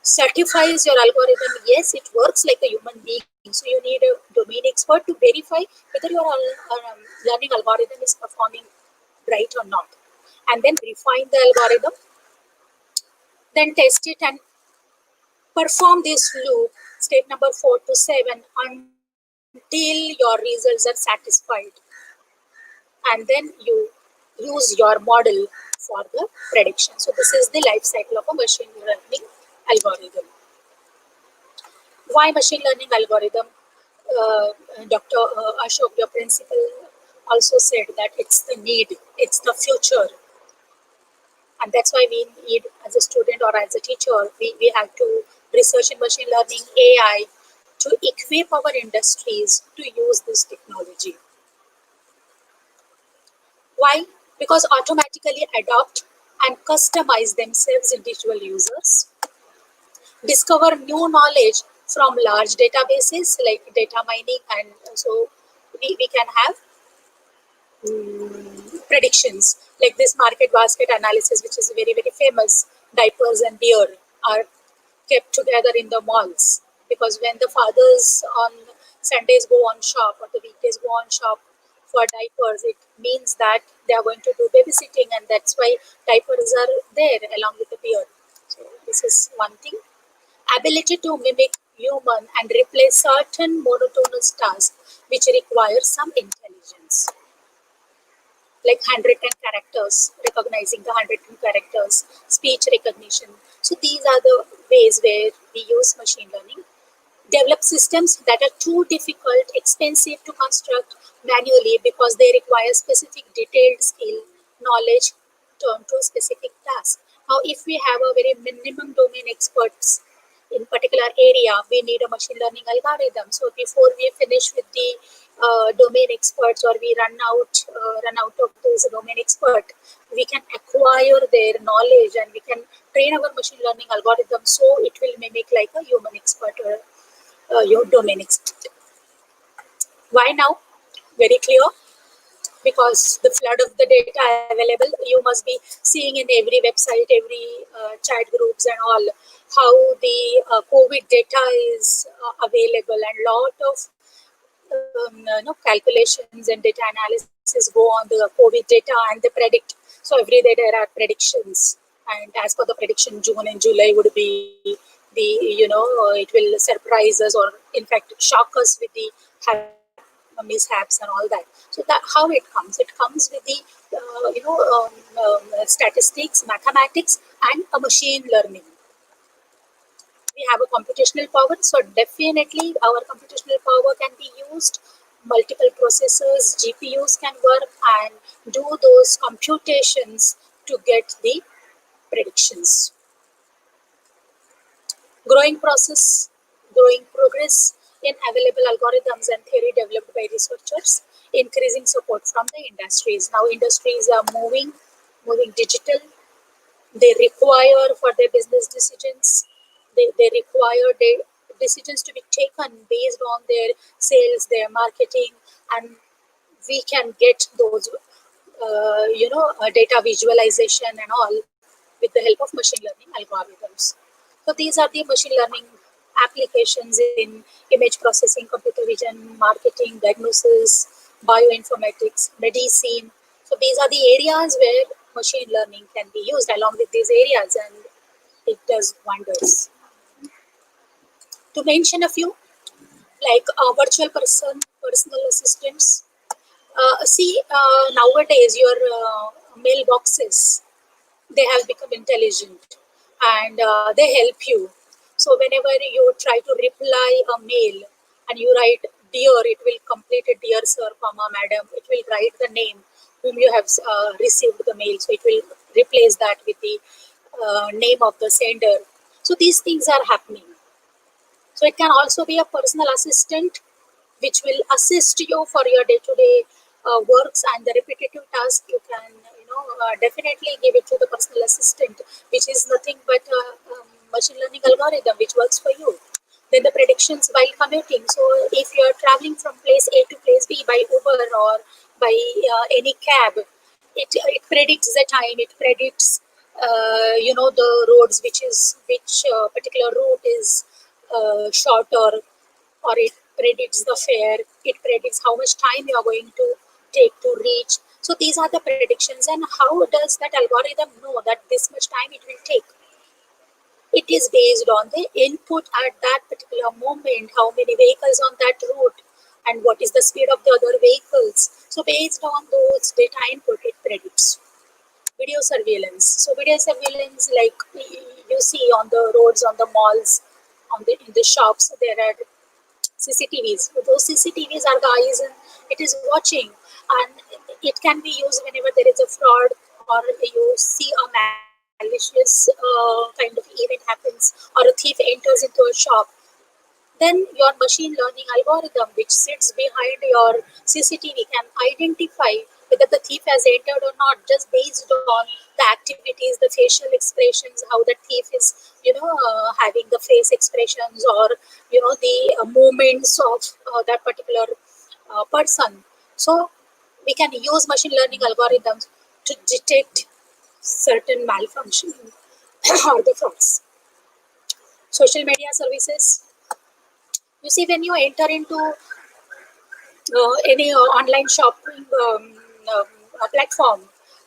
certifies your algorithm. Yes, it works like a human being. So you need a domain expert to verify whether your learning algorithm is performing right or not. And then refine the algorithm, then test it and perform this loop, step number 4 to 7, until your results are satisfied. And then you use your model for the prediction. So this is the life cycle of a machine learning algorithm. Why machine learning algorithm? Dr. Ashok, your principal, also said that it's the need, it's the future. And that's why we need, as a student or as a teacher, we have to research in machine learning, AI, to equip our industries to use this technology. Why? Because automatically adopt and customize themselves individual users, discover new knowledge from large databases like data mining, and so we can have predictions like this market basket analysis, which is very, very famous. Diapers and beer are kept together in the malls, because when the fathers on Sundays go on shop or the weekdays go on shop for diapers, it means that they are going to do babysitting, and that's why diapers are there along with the beer. So this is one thing. Ability to mimic human and replace certain monotonous tasks which require some intelligence, like handwritten characters, recognizing the handwritten characters, speech recognition. So these are the ways where we use machine learning. Develop systems that are too difficult, expensive to construct manually because they require specific detailed skill, knowledge turned to a specific task. Now, if we have a very minimum domain experts in particular area, we need a machine learning algorithm. So before we finish with the domain experts, or we run out of those domain expert, we can acquire their knowledge and we can train our machine learning algorithm so it will mimic like a human expert or your domain expert. Why now? Very clear. Because the flood of the data available, you must be seeing in every website, every chat groups and all, how the COVID data is available, and lot of calculations and data analysis go on the COVID data, and they predict. So every day there are predictions, and as per the prediction, June and July would be the it will surprise us, or in fact shock us with the mishaps and all that. So that how it comes. It comes with the statistics, mathematics, and a machine learning. We have a computational power, so definitely our computational power can be used. Multiple processors, GPUs can work and do those computations to get the predictions. Growing progress in available algorithms and theory developed by researchers, increasing support from the industries. Now industries are moving digital. They require for their business decisions, they require their decisions to be taken based on their sales, their marketing, and we can get those data visualization and all with the help of machine learning algorithms. So these are the machine learning applications in image processing, computer vision, marketing, diagnosis, bioinformatics, medicine. So these are the areas where machine learning can be used along with these areas, and it does wonders. To mention a few, like virtual personal assistants. Nowadays your mailboxes, they have become intelligent, and they help you. So whenever you try to reply a mail and you write dear, it will complete a dear sir, comma madam. It will write the name whom you have received the mail. So it will replace that with the name of the sender. So these things are happening. So it can also be a personal assistant which will assist you for your day-to-day works and the repetitive task. You can, definitely give it to the personal assistant, which is nothing but a machine learning algorithm which works for you. Then the predictions while commuting. So if you are traveling from place A to place B by Uber or by any cab, it predicts the time. It predicts the roads, which particular route is shorter, or it predicts the fare. It predicts how much time you are going to take to reach. So these are the predictions. And how does that algorithm know that this much time it will take? It is based on the input at that particular moment, how many vehicles on that route, and what is the speed of the other vehicles. So based on those data input, it predicts. Video surveillance. So video surveillance, like you see on the roads, on the malls, in the shops, there are CCTVs. Those CCTVs are the eyes, and it is watching, and it can be used whenever there is a fraud or you see a malicious kind of event happens, or a thief enters into a shop. Then your machine learning algorithm, which sits behind your CCTV, can identify whether the thief has entered or not, just based on the activities, the facial expressions, how the thief is, having the face expressions, or the movements of that particular person. So we can use machine learning algorithms to detect certain malfunction or the frauds. Social media services. You see, when you enter into any online shopping platform,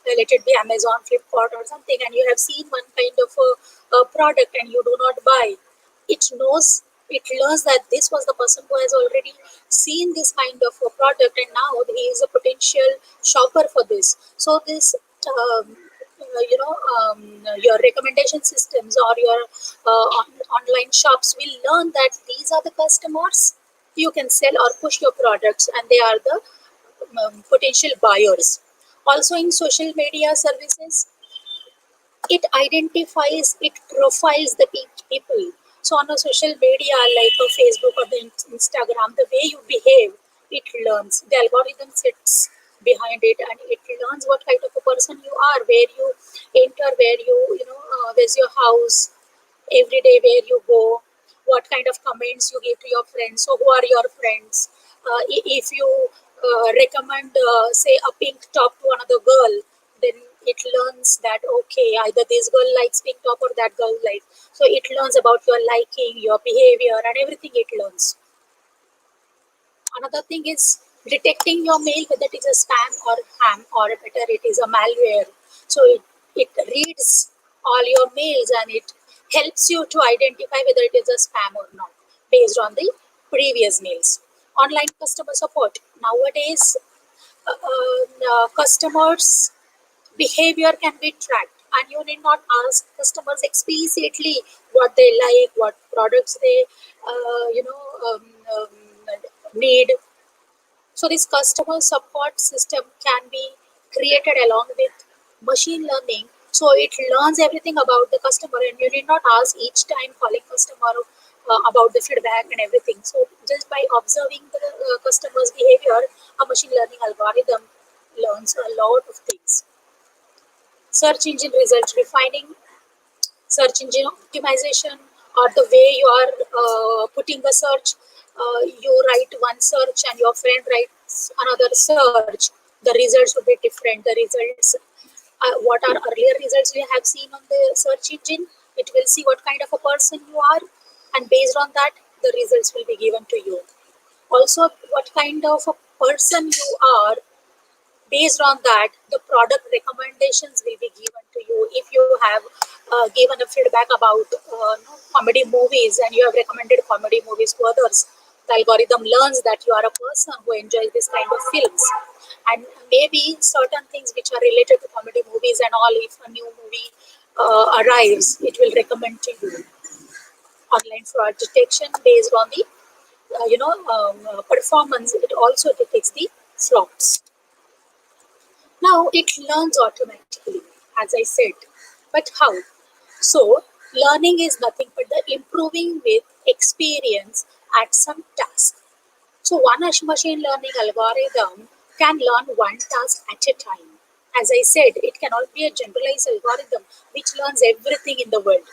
let it be Amazon, Flipkart, or something, and you have seen one kind of a product and you do not buy, it learns that this was the person who has already seen this kind of a product, and now he is a potential shopper for this. So this your recommendation systems or your online shops will learn that these are the customers you can sell or push your products, and they are the potential buyers. Also in social media services, it identifies, it profiles the people. So on a social media like a Facebook or the Instagram, the way you behave, it learns. The algorithm sits behind it, and it learns what kind of a person you are, where you enter, where where's your house, every day where you go, what kind of comments you give to your friends. So who are your friends? If you recommend, say, a pink top to another girl, then it learns that, okay, either this girl likes pink top or that girl likes. So it learns about your liking, your behavior, and everything it learns. Another thing is detecting your mail, whether it is a spam or ham, or better it is a malware. So it reads all your mails, and it helps you to identify whether it is a spam or not based on the previous mails. Online customer support. Nowadays, customers' behavior can be tracked, and you need not ask customers explicitly what they like, what products they need. So this customer support system can be created along with machine learning. So it learns everything about the customer, and you need not ask each time calling customer about the feedback and everything. So just by observing the customer's behavior, a machine learning algorithm learns a lot of things. Search engine result refining, search engine optimization, or the way you are putting a search. You write one search and your friend writes another search. The results will be different. The results, what are earlier results we have seen on the search engine, it will see what kind of a person you are, and based on that, the results will be given to you. Also, what kind of a person you are Based on that, the product recommendations will be given to you. If you have given a feedback about comedy movies and you have recommended comedy movies to others, the algorithm learns that you are a person who enjoys this kind of films. And maybe certain things which are related to comedy movies and all, if a new movie arrives, it will recommend to you. Online fraud detection based on the performance, it also detects the frauds. Now it learns automatically, as I said. But how? So learning is nothing but the improving with experience at some task. So one machine learning algorithm can learn one task at a time. As I said, it cannot be a generalized algorithm which learns everything in the world.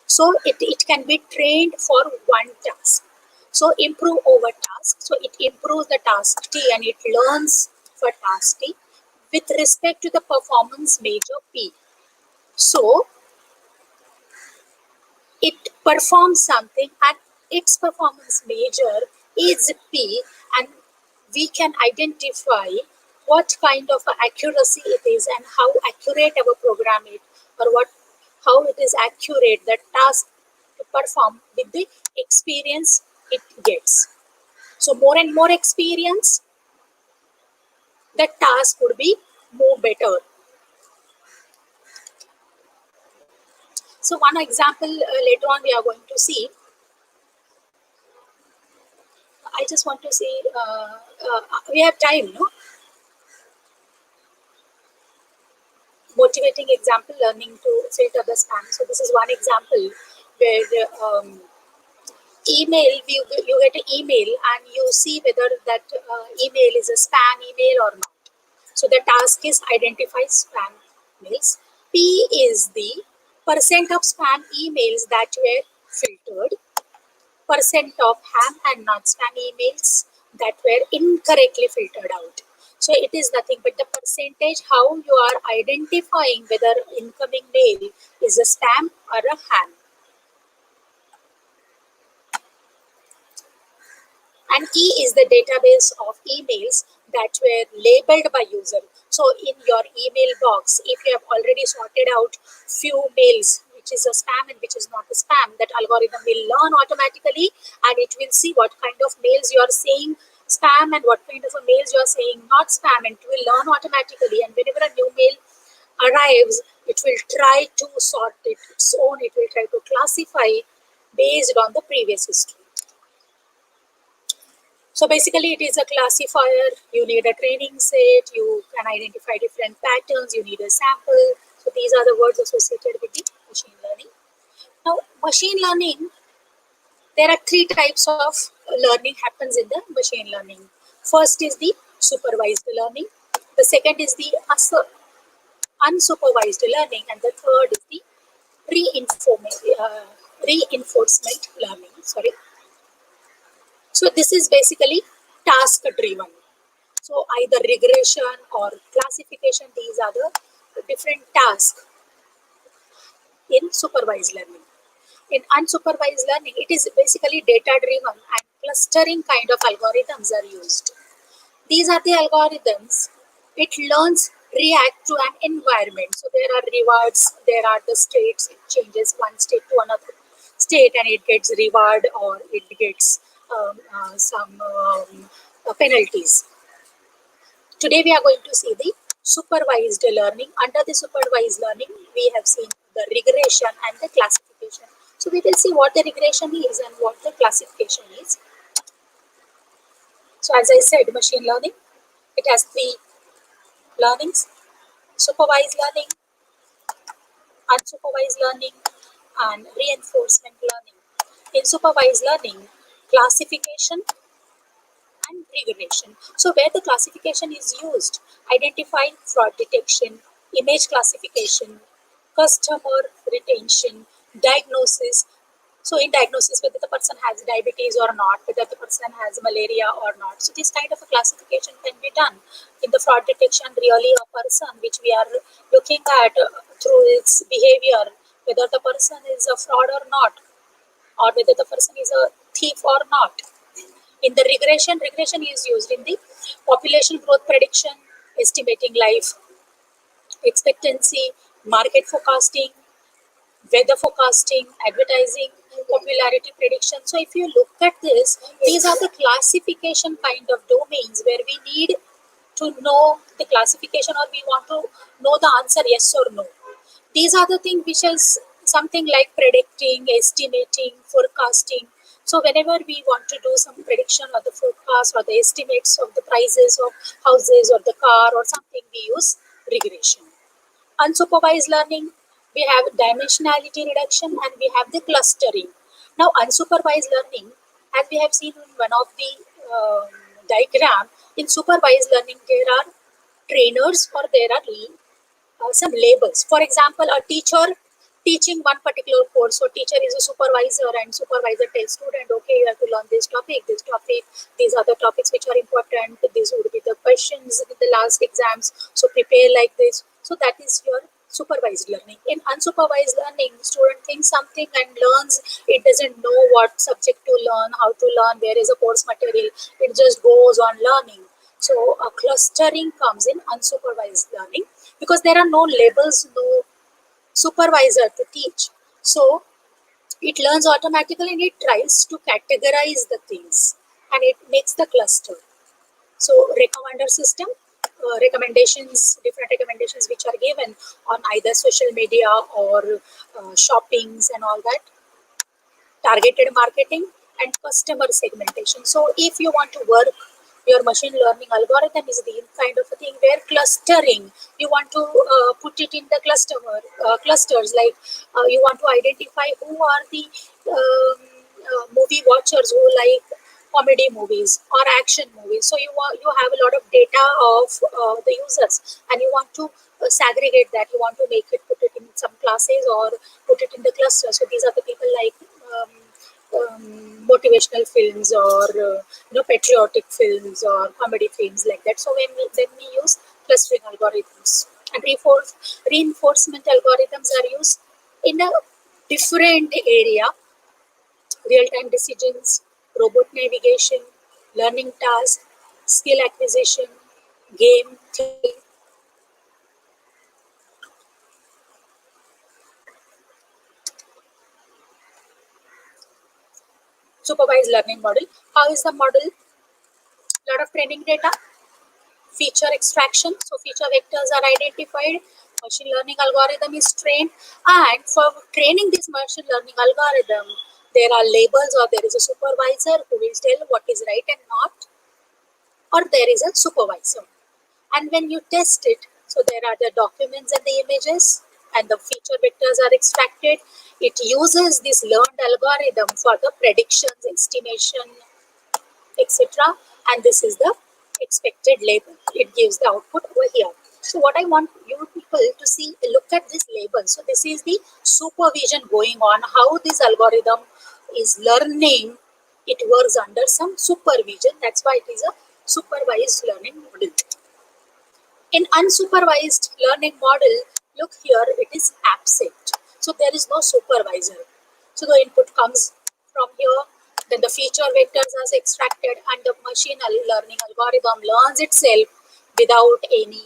So it can be trained for one task. So improve over task. So it improves the task T and it learns for task T with respect to the performance measure P. So it performs something and its performance measure is P, and we can identify what kind of accuracy it is and how accurate our program is, or how it is accurate the task to perform with the experience it gets. So more and more experience, the task would be more better. So one example later on we are going to see. I just want to see, we have time, no? Motivating example, learning to filter the spam. So this is one example where email, you get an email and you see whether that email is a spam email or not. So the task is identify spam mails. P is the percent of spam emails that were filtered, percent of ham and not spam emails that were incorrectly filtered out. So it is nothing but the percentage how you are identifying whether incoming mail is a spam or a ham. And E is the database of emails that were labeled by user. So in your email box, if you have already sorted out few mails which is a spam and which is not a spam, that algorithm will learn automatically and it will see what kind of mails you are saying spam and what kind of a mails you are saying not spam, and it will learn automatically. And whenever a new mail arrives, it will try to sort it its own, it will try to classify based on the previous history. So basically it is a classifier, you need a training set, you can identify different patterns, you need a sample. So these are the words associated with the machine learning. Now machine learning, there are three types of learning happens in the machine learning. First is the supervised learning, the second is the unsupervised learning, and the third is the reinforcement learning. Sorry. So this is basically task driven. So either regression or classification, these are the different tasks in supervised learning. In unsupervised learning, it is basically data driven and clustering kind of algorithms are used. These are the algorithms. It learns react to an environment. So there are rewards, there are the states, it changes one state to another state and it gets reward or it gets some penalties. Today we are going to see the supervised learning. Under the supervised learning, we have seen the regression and the classification. So we will see what the regression is and what the classification is. So as I said, machine learning, it has three learnings: supervised learning, unsupervised learning, and reinforcement learning. In supervised learning, classification and regression. So where the classification is used, identifying fraud detection, image classification, customer retention, diagnosis. So in diagnosis, whether the person has diabetes or not, whether the person has malaria or not. So this kind of a classification can be done. In the fraud detection, really a person which we are looking at through its behavior, whether the person is a fraud or not, or whether the person is a thief or not. In the regression is used in the population growth prediction, estimating life expectancy, market forecasting, weather forecasting, advertising, popularity prediction. So if you look at this, these are the classification kind of domains where we need to know the classification, or we want to know the answer yes or no. These are the things which is something like predicting, estimating, forecasting. So whenever we want to do some prediction or the forecast or the estimates of the prices of houses or the car or something, we use regression. Unsupervised learning, we have dimensionality reduction and we have the clustering. Now, unsupervised learning, as we have seen in one of the diagram, in supervised learning, there are trainers or there are some labels. For example, a teacher teaching one particular course. So teacher is a supervisor and supervisor tells student, okay, you have to learn this topic, these are the topics which are important, these would be the questions in the last exams, so prepare like this. So that is your supervised learning. In unsupervised learning, student thinks something and learns, it doesn't know what subject to learn, how to learn, where is a course material, it just goes on learning. So a clustering comes in unsupervised learning because there are no labels, no supervisor to teach. So it learns automatically and it tries to categorize the things and it makes the cluster. So recommender system, different recommendations which are given on either social media or shoppings and all that. Targeted marketing and customer segmentation. So if you want to work your machine learning algorithm is the kind of a thing where clustering, you want to put it in the clusters, like you want to identify who are the movie watchers who like comedy movies or action movies. So you have a lot of data of the users and you want to segregate that, you want to make it, put it in some classes or put it in the cluster. So these are the people like motivational films or patriotic films or comedy films like that. So when we use clustering algorithms and reinforcement algorithms are used in a different area: real-time decisions, robot navigation, learning tasks, skill acquisition, game theory. Supervised learning model. How is the model? Lot of training data, feature extraction. So feature vectors are identified. Machine learning algorithm is trained, and for training this machine learning algorithm, there are labels or there is a supervisor who will tell what is right and not, or there is a supervisor. And when you test it, so there are the documents and the images, and the feature vectors are extracted. It uses this learned algorithm for the predictions, estimation, etc. And this is the expected label. It gives the output over here. So what I want you people to see, look at this label. So this is the supervision going on, how this algorithm is learning. It works under some supervision. That's why it is a supervised learning model. In unsupervised learning model, look here, it is absent. So there is no supervisor. So the input comes from here, then the feature vectors are extracted and the machine learning algorithm learns itself without any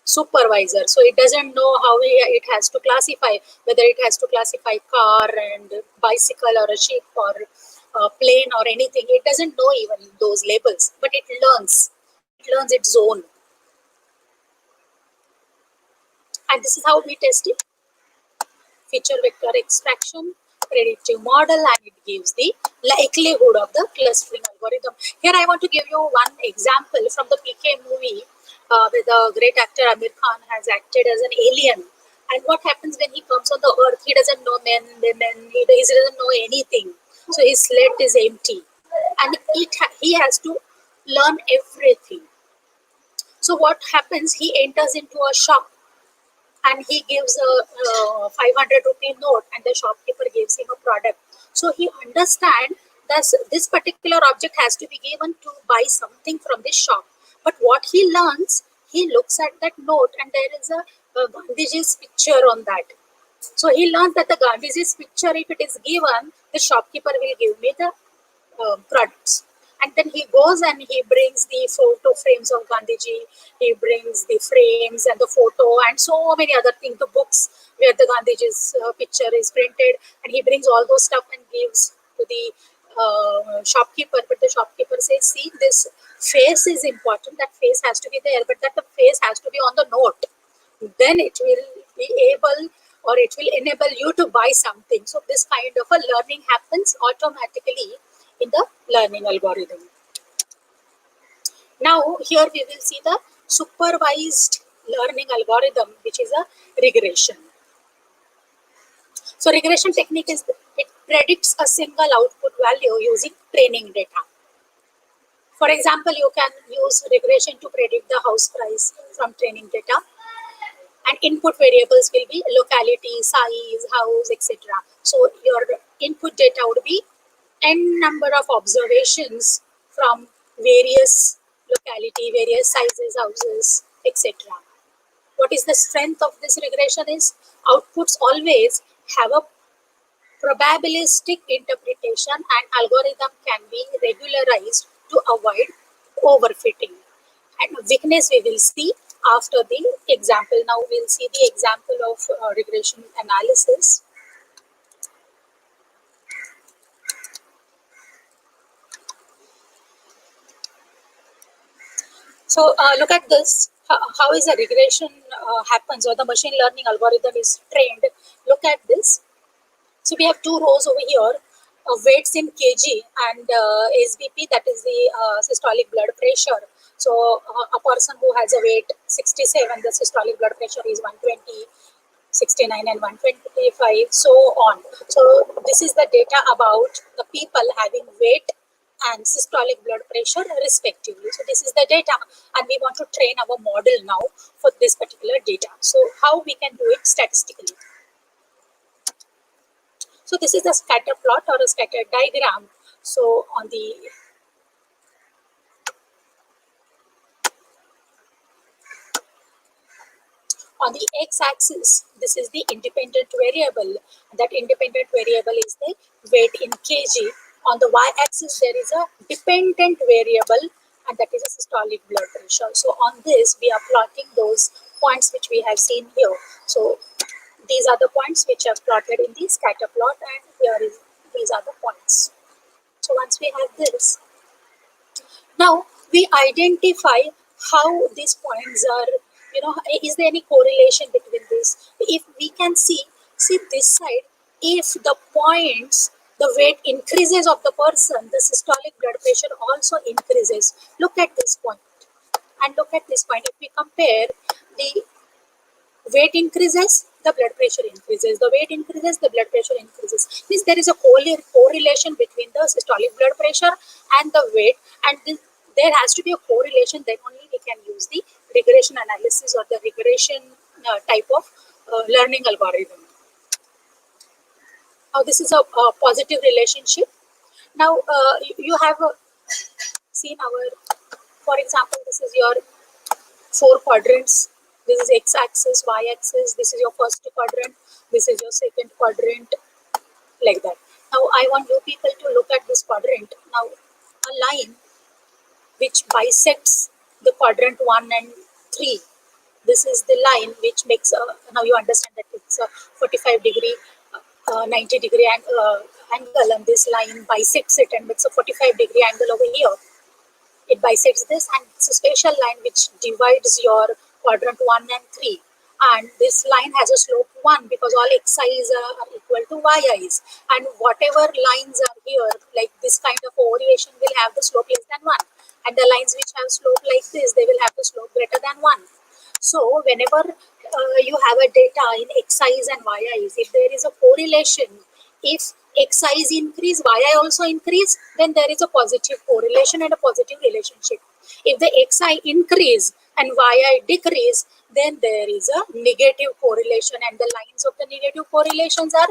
supervisor. So it doesn't know how it has to classify, whether it has to classify car and bicycle or a ship or a plane or anything. It doesn't know even those labels, but it learns. It learns its own. And this is how we test it. Feature vector extraction, predictive model, and it gives the likelihood of the clustering algorithm. Here I want to give you one example from the PK movie where the great actor Amir Khan has acted as an alien. And what happens when he comes on the earth? He doesn't know men, women, he doesn't know anything. So his slate is empty. And he has to learn everything. So what happens? He enters into a shop and he gives a 500 rupee note and the shopkeeper gives him a product. So he understands that this particular object has to be given to buy something from this shop. But what he learns, he looks at that note and there is a Gandhiji's picture on that. So he learns that the Gandhiji's picture, if it is given, the shopkeeper will give me the products. And then he goes and he brings the photo frames of Gandhiji, he brings the frames and the photo and so many other things, the books where the Gandhiji's picture is printed, and he brings all those stuff and gives to the shopkeeper. But the shopkeeper says, see, this face is important, that face has to be there, but that the face has to be on the note. Then it will be able, or it will enable you to buy something. So this kind of a learning happens automatically in the learning algorithm. Now here we will see the supervised learning algorithm, which is a regression. So regression technique is, it predicts a single output value using training data. For example, you can use regression to predict the house price from training data, and input variables will be locality, size, house, etc. So your input data would be n number of observations from various locality, various sizes, houses, etc. What is the strength of this regression is outputs always have a probabilistic interpretation, and algorithm can be regularized to avoid overfitting. And weakness we will see after the example. Now we'll see the example of regression analysis. So look at this. How is a regression happens, or the machine learning algorithm is trained? Look at this. So we have two rows over here, weights in kg and SBP, that is the systolic blood pressure. So a person who has a weight 67, the systolic blood pressure is 120, 69 and 125, so on. So this is the data about the people having weight and systolic blood pressure respectively. So this is the data, and we want to train our model now for this particular data. So how we can do it statistically? So this is a scatter plot or a scatter diagram. So on the x-axis, this is the independent variable. That independent variable is the weight in kg. On the y-axis, there is a dependent variable, and that is a systolic blood pressure. So on this, we are plotting those points which we have seen here. So these are the points which are plotted in the scatter plot, and these are the points. So once we have this, now we identify how these points are, is there any correlation between this? If we can see this side, if the points, the weight increases of the person, the systolic blood pressure also increases. Look at this point and look at this point. If we compare, the weight increases, the blood pressure increases. The weight increases, the blood pressure increases. Means there is a correlation between the systolic blood pressure and the weight, and there has to be a correlation. Then only we can use the regression analysis or the regression type of learning algorithm. Now this is a positive relationship. Now you have seen for example, this is your 4 quadrants. This is x-axis, y-axis. This is your first quadrant. This is your second quadrant, like that. Now I want you people to look at this quadrant. Now a line which bisects the quadrant 1 and 3. This is the line which makes now you understand that it's a 45 degree, 90 degree angle, and this line bisects it and makes a 45 degree angle over here. It bisects this, and it's a special line which divides your quadrant 1 and 3. And this line has a slope 1 because all xi's are equal to yi's. And whatever lines are here, like this kind of variation, will have the slope less than 1. And the lines which have slope like this, they will have the slope greater than 1. So whenever you have a data in xi's and yi's, if there is a correlation, if xi's increase, yi also increase, then there is a positive correlation and a positive relationship. If the xi increase and yi decrease, then there is a negative correlation, and the lines of the negative correlations are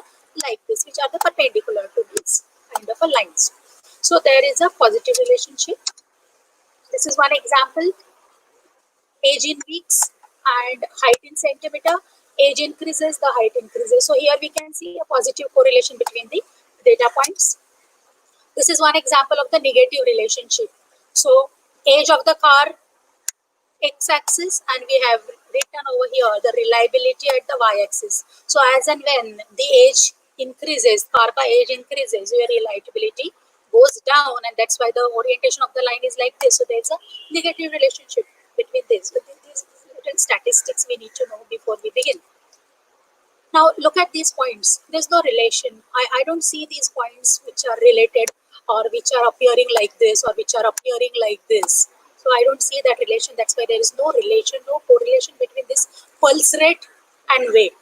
like this, which are the perpendicular to this kind of a lines. So there is a positive relationship. This is one example. Age in weeks and height in centimeter. Age increases, the height increases. So here we can see a positive correlation between the data points. This is one example of the negative relationship. So age of the car, x-axis, and we have written over here the reliability at the y-axis. So as and when the age increases, car ka age increases, your reliability goes down, and that's why the orientation of the line is like this. So there's a negative relationship between this. But these little statistics we need to know before we begin. Now look at these points. There's no relation. I don't see these points which are related or which are appearing like this or which are appearing like this. So I don't see that relation. That's why there is no relation, no correlation between this pulse rate and weight.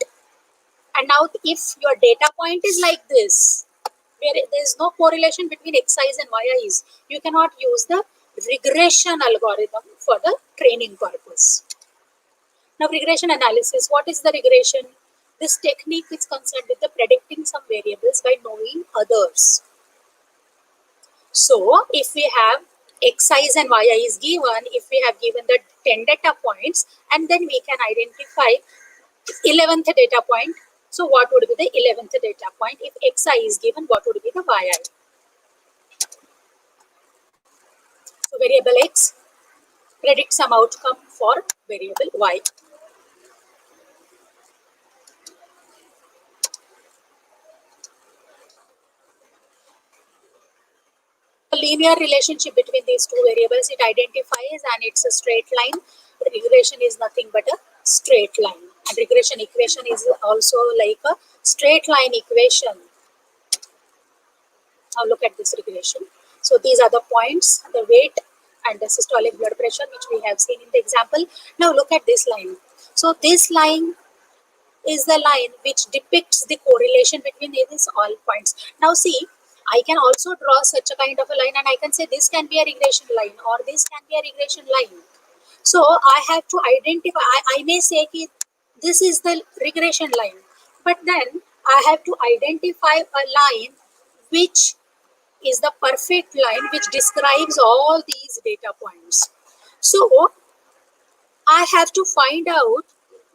And now if your data point is like this, where there is no correlation between xis and yis, you cannot use the regression algorithm for the training purpose. Now regression analysis, what is the regression? This technique is concerned with the predicting some variables by knowing others. So if we have xis and yis given, if we have given the 10 data points, and then we can identify 11th data point. So what would be the 11th data point? If xi is given, what would be the yi? So variable x predicts some outcome for variable y. A linear relationship between these two variables, it identifies, and it's a straight line. Regression is nothing but a straight line, and regression equation is also like a straight line equation. Now look at this regression. So these are the points, the weight and the systolic blood pressure, which we have seen in the example. Now look at this line. So this line is the line which depicts the correlation between these all points. Now see, I can also draw such a kind of a line, and I can say this can be a regression line or this can be a regression line. So I have to identify, I may say that this is the regression line, but then I have to identify a line which is the perfect line which describes all these data points. So I have to find out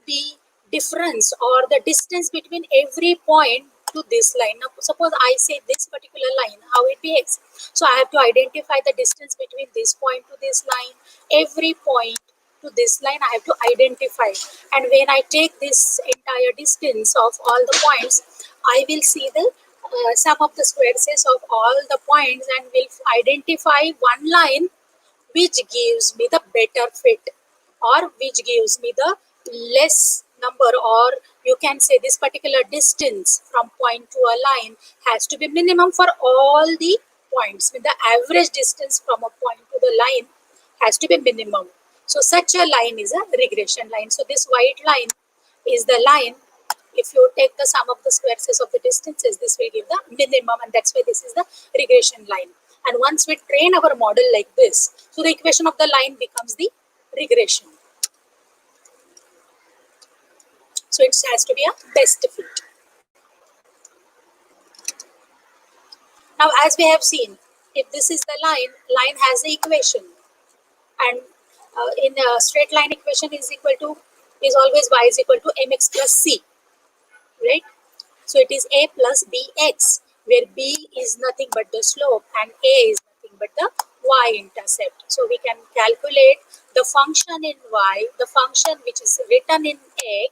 the difference or the distance between every point to this line. Now suppose I say this particular line, how it behaves. So I have to identify the distance between this point to this line, every point to this line I have to identify. And when I take this entire distance of all the points, I will see the sum of the squares of all the points and will identify one line which gives me the better fit or which gives me the less number, or you can say this particular distance from point to a line has to be minimum for all the points. With the average distance from a point to the line has to be minimum. So such a line is a regression line. So this white line is the line. If you take the sum of the squares of the distances, this will give the minimum, and that's why this is the regression line. And once we train our model like this, so the equation of the line becomes the regression. So it has to be a best fit. Now as we have seen, if this is the line has the equation, and in a straight line equation is always y is equal to mx plus c, right? So it is a plus bx, where b is nothing but the slope and a is nothing but the y-intercept. So we can calculate the function in y, the function which is written in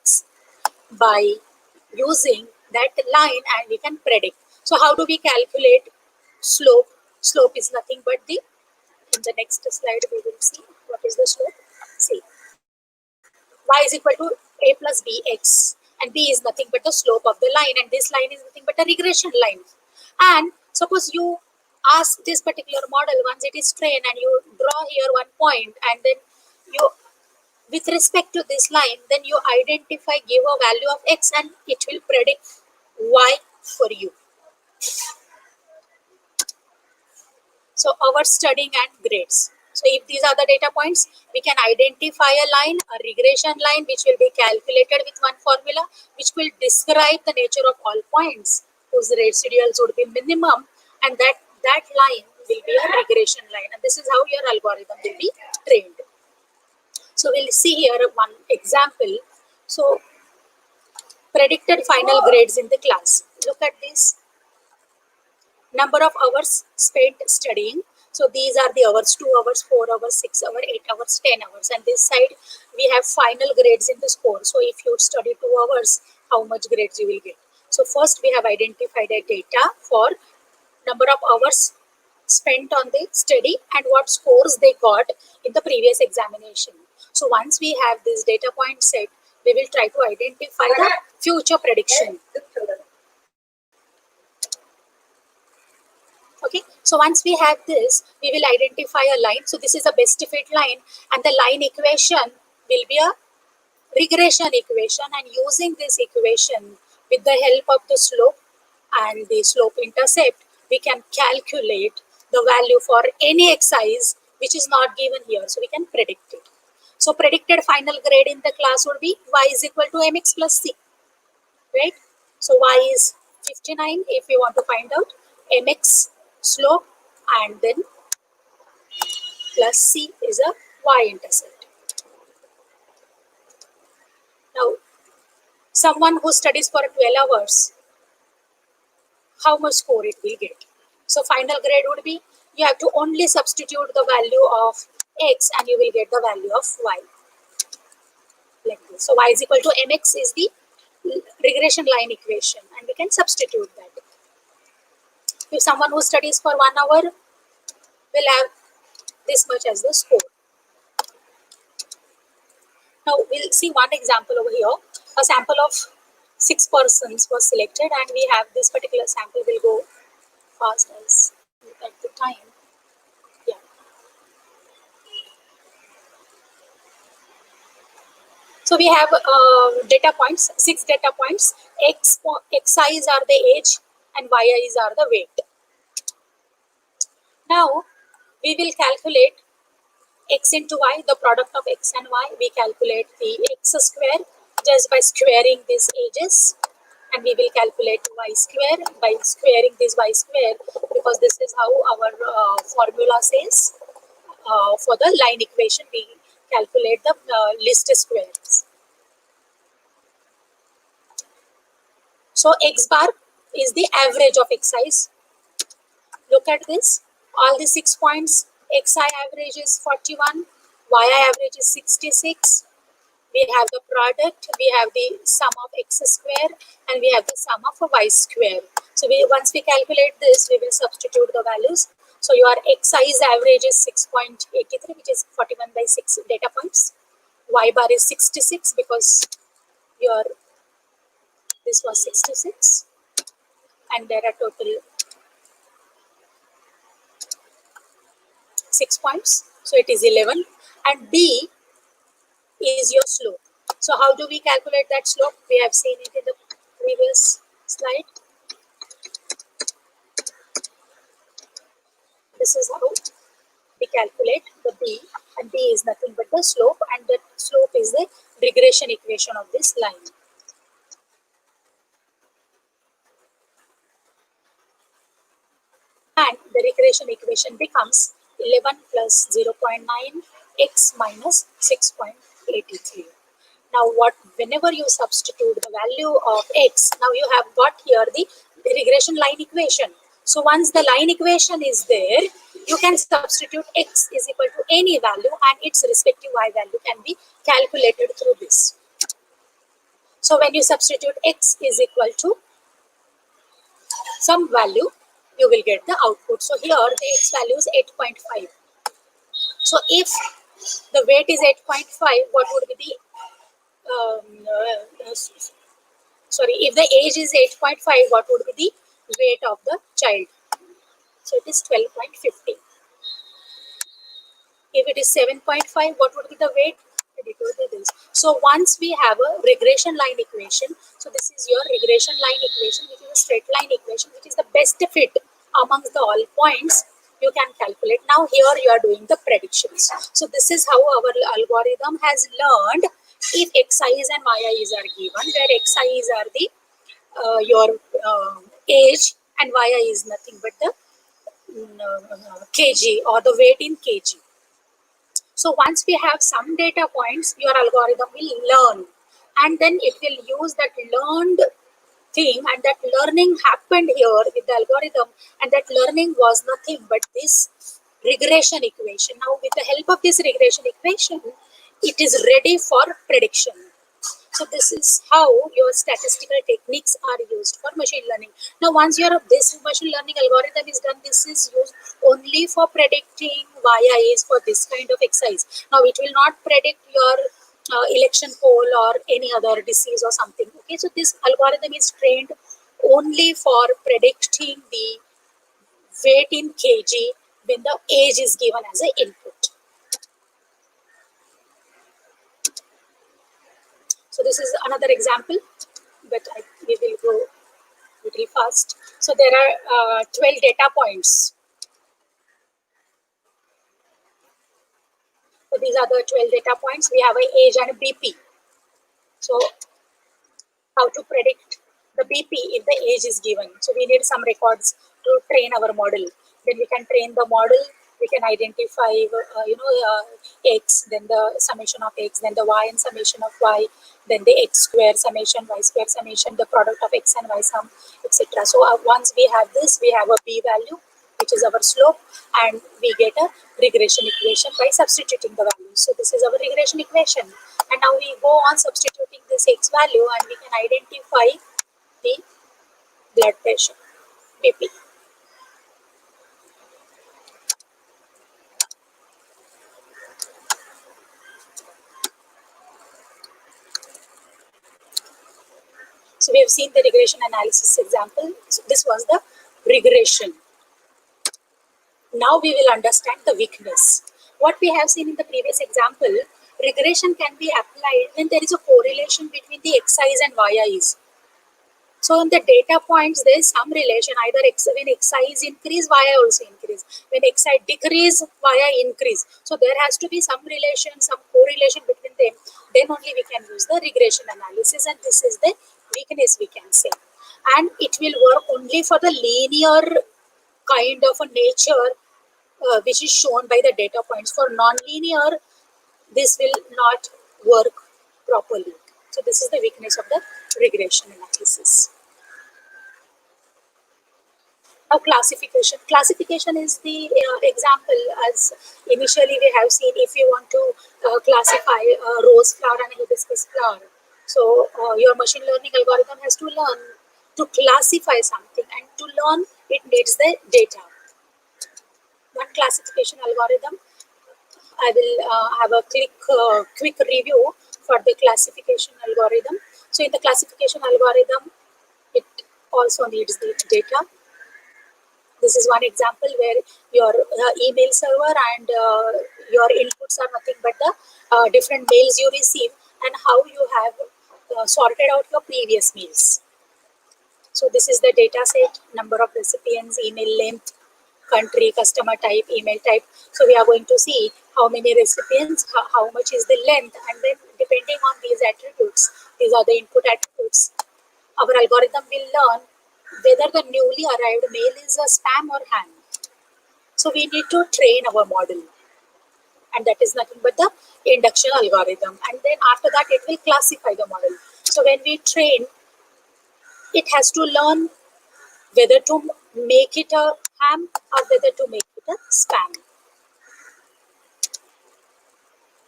x, by using that line, and we can predict. So how do we calculate slope? Slope is nothing but in the next slide we will see what is the slope. See, y is equal to a plus bx, and b is nothing but the slope of the line, and this line is nothing but a regression line. And suppose you ask this particular model, once it is trained, and you draw here one point, and then you, with respect to this line, then you identify, give a value of x, and it will predict y for you. So our studying and grades. So if these are the data points, we can identify a line, a regression line, which will be calculated with one formula, which will describe the nature of all points whose residuals would be minimum, and that line will be a regression line, and this is how your algorithm will be trained. So we'll see here one example. So predicted final grades in the class. Look at this. number of hours spent studying. So these are the hours: 2 hours, 4 hours, 6 hours, 8 hours, 10 hours. And this side we have final grades in the score. So if you study 2 hours, how much grades you will get. So first we have identified a data for number of hours spent on the study and what scores they got in the previous examination. So once we have this data point set, we will try to identify the future prediction. Okay, so once we have this, we will identify a line. So this is a best fit line, and the line equation will be a regression equation, and using this equation with the help of the slope and the slope intercept, we can calculate the value for any exercise which is not given here, so we can predict it. So predicted final grade in the class would be y is equal to mx plus c, right? So y is 59 if we want to find out mx slope, and then plus c is a y-intercept. Now, someone who studies for 12 hours, how much score it will get? So final grade would be, you have to only substitute the value of x and you will get the value of y, like this. So y is equal to mx is the regression line equation, and we can substitute that. If someone who studies for 1 hour will have this much as the score. Now we'll see one example over here. A sample of 6 persons was selected, and we have this particular sample. Will go fast as at the time. Yeah. So we have data points, 6 data points. Xi's are the age and yi's are the weight. Now we will calculate x into y, the product of x and y. We calculate the x square just by squaring these ages, and we will calculate y square by squaring this y square, because this is how our formula says. For the line equation, we calculate the least squares. So x bar is the average of xi's. Look at this. All the 6 points, xi average is 41, yi average is 66. We have the product, we have the sum of x square, and we have the sum of y square. So once we calculate this, we will substitute the values. So your xi's average is 6.83, which is 41 by 6 data points. Y bar is 66 because this was 66, and there are total 6 points, so it is 11. And b is your slope. So how do we calculate that slope? We have seen it in the previous slide. This is how we calculate the b, and b is nothing but the slope, and the slope is the regression equation of this line. And the regression equation becomes 11 plus 0.9 x minus 6.83. Now whenever you substitute the value of x, now you have got here the regression line equation. So once the line equation is there, you can substitute x is equal to any value, and its respective y value can be calculated through this. So when you substitute x is equal to some value, you will get the output. So here the x value is 8.5. So if the weight is 8.5, what would be the if the age is 8.5, what would be the weight of the child? So it is 12.50. If it is 7.5, what would be the weight? It would be this. So once we have a regression line equation, so this is your regression line equation, which is a straight line equation, which is the best fit amongst the all points. You can calculate. Now here you are doing the predictions. So this is how our algorithm has learned if xi's and yi's are given, where xi's are the your age and yi is nothing but the kg or the weight in kg. So once we have some data points, your algorithm will learn, and then it will use that learned thing, and that learning happened here with the algorithm, and that learning was nothing but this regression equation. Now, with the help of this regression equation, it is ready for prediction. So this is how your statistical techniques are used for machine learning. Now, once this machine learning algorithm is done, this is used only for predicting YIs for this kind of exercise. Now, it will not predict your election poll or any other disease or something. Okay, so this algorithm is trained only for predicting the weight in kg when the age is given as an input. So this is another example, but we will go little fast. So there are 12 data points. So these are the 12 data points. We have an age and a BP. So how to predict the BP if the age is given? So we need some records to train our model. Then we can train the model. We can identify, x, then the summation of x, then the y and summation of y, then the x square summation, y square summation, the product of x and y sum, etc. So once we have this, we have a p value, which is our slope, and we get a regression equation by substituting the values. So this is our regression equation. And now we go on substituting this x value, and we can identify the blood pressure, BP. So we have seen the regression analysis example. So this was the regression. Now we will understand the weakness. What we have seen in the previous example, regression can be applied when there is a correlation between the xi's and yi's. So in the data points, there is some relation. Either when xi's increase, yi also increase. When xi decrease, yi increase. So there has to be some relation, some correlation between them. Then only we can use the regression analysis, and this is the weakness we can say. And it will work only for the linear kind of a nature which is shown by the data points. For non-linear, this will not work properly. So this is the weakness of the regression analysis. Now classification. Classification is the example, as initially we have seen, if you want to classify a rose flower and a hibiscus flower. So your machine learning algorithm has to learn to classify something, and to learn it needs the data. One classification algorithm, I will have a quick review for the classification algorithm. So in the classification algorithm, it also needs the data. This is one example where your email server and your inputs are nothing but the different mails you receive and how you have sorted out your previous mails. So this is the data set, number of recipients, email length, country, customer type, email type. So we are going to see how many recipients, how much is the length, and then depending on these attributes, these are the input attributes, our algorithm will learn whether the newly arrived mail is a spam or ham. So we need to train our model, and that is nothing but the induction algorithm. And then after that, it will classify the model. So when we train, it has to learn whether to make it a ham or whether to make it a spam.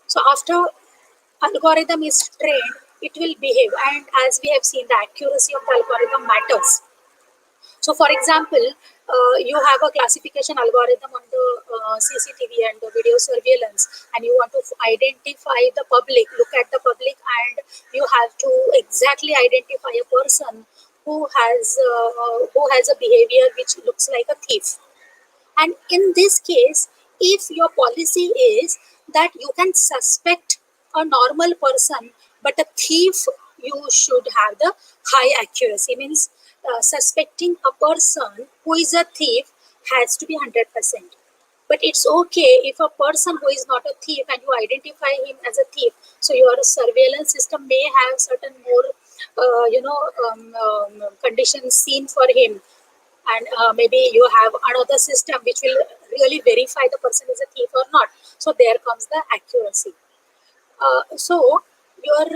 So after algorithm is trained, it will behave, and as we have seen, the accuracy of the algorithm matters. So for example, you have a classification algorithm on the CCTV and the video surveillance, and you want to identify the public, look at the public, and you have to exactly identify a person who has a behavior which looks like a thief. And in this case, if your policy is that you can suspect a normal person, but a thief, you should have the high accuracy. Means suspecting a person who is a thief has to be 100%. But it's okay if a person who is not a thief and you identify him as a thief, so your surveillance system may have certain more conditions seen for him, and maybe you have another system which will really verify the person is a thief or not. So there comes the accuracy. So your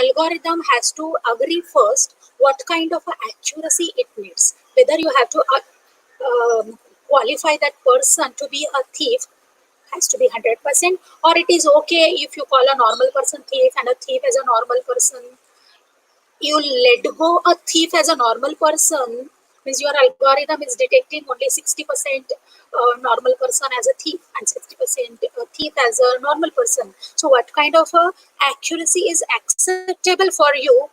algorithm has to agree first what kind of accuracy it needs. Whether you have to qualify that person to be a thief has to be 100%, or it is okay if you call a normal person thief and a thief as a normal person. You let go a thief as a normal person means your algorithm is detecting only 60% normal person as a thief and 60% thief as a normal person. So what kind of accuracy is acceptable for you?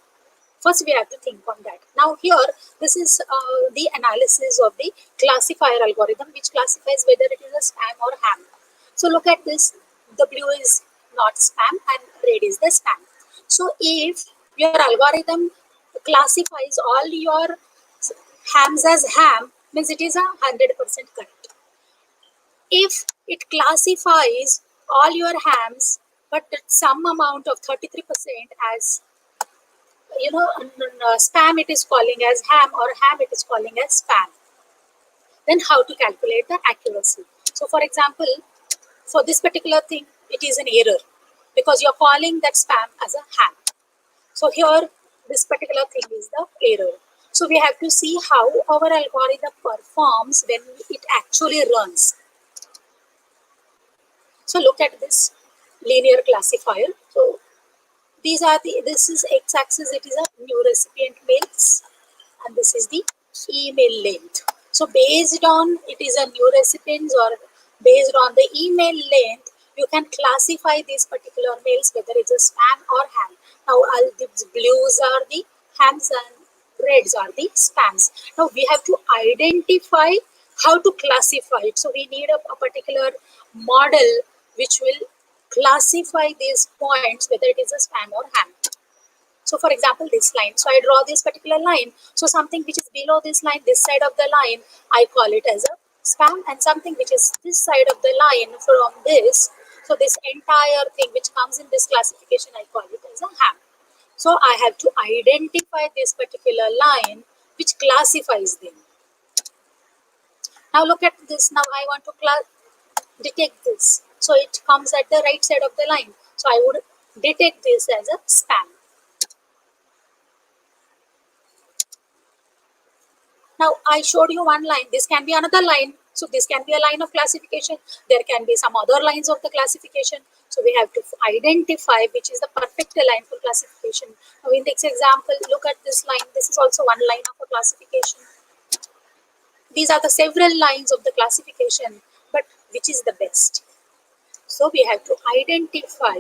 First, we have to think on that. Now here, this is the analysis of the classifier algorithm, which classifies whether it is a spam or ham. So look at this. The blue is not spam and red is the spam. So if your algorithm classifies all your hams as ham, means it is 100% correct. If it classifies all your hams, but some amount of 33% as spam it is calling as ham, or ham it is calling as spam, then how to calculate the accuracy? So for example, for this particular thing, it is an error because you're calling that spam as a ham. So here, this particular thing is the error. So we have to see how our algorithm performs when it actually runs. So look at this linear classifier. So this is x-axis, it is a new recipient mails, and this is the email length. So based on it is a new recipients or based on the email length, you can classify these particular mails whether it's a spam or ham. Now all these blues are the hams and reds are the spams. Now we have to identify how to classify it. So we need a particular model which will classify these points whether it is a spam or ham. So for example, this line. So I draw this particular line. So something which is below this line, this side of the line, I call it as a spam, and something which is this side of the line from this, so this entire thing which comes in this classification, I call it as a ham. So I have to identify this particular line which classifies them. Now look at this. Now I want to detect this. So it comes at the right side of the line. So I would detect this as a spam. Now I showed you one line. This can be another line. So this can be a line of classification. There can be some other lines of the classification. So we have to identify which is the perfect line for classification. Now in this example, look at this line. This is also one line of a classification. These are the several lines of the classification, but which is the best? So we have to identify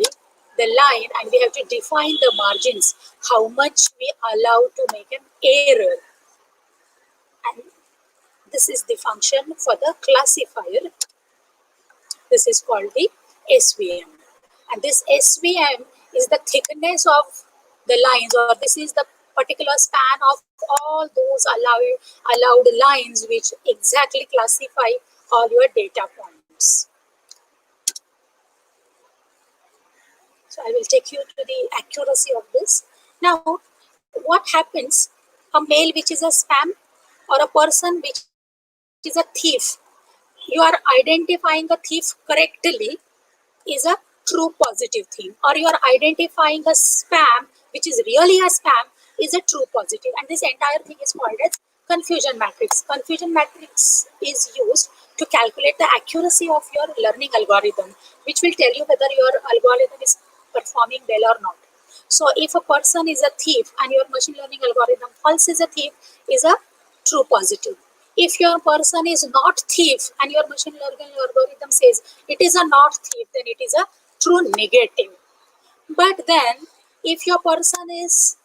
the line and we have to define the margins, how much we allow to make an error. And this is the function for the classifier. This is called the SVM. And this SVM is the thickness of the lines, or this is the particular span of all those allowed lines which exactly classify all your data points. So I will take you to the accuracy of this. Now, what happens? A mail which is a spam or a person which is a thief, you are identifying a thief correctly is a true positive thing, or you are identifying a spam which is really a spam is a true positive. And this entire thing is called as confusion matrix. Confusion matrix is used to calculate the accuracy of your learning algorithm, which will tell you whether your algorithm is performing well or not. So if a person is a thief and your machine learning algorithm false is a thief is a true positive. If your person is not thief and your machine learning algorithm says it is a not thief, then it is a true negative. But then if your person is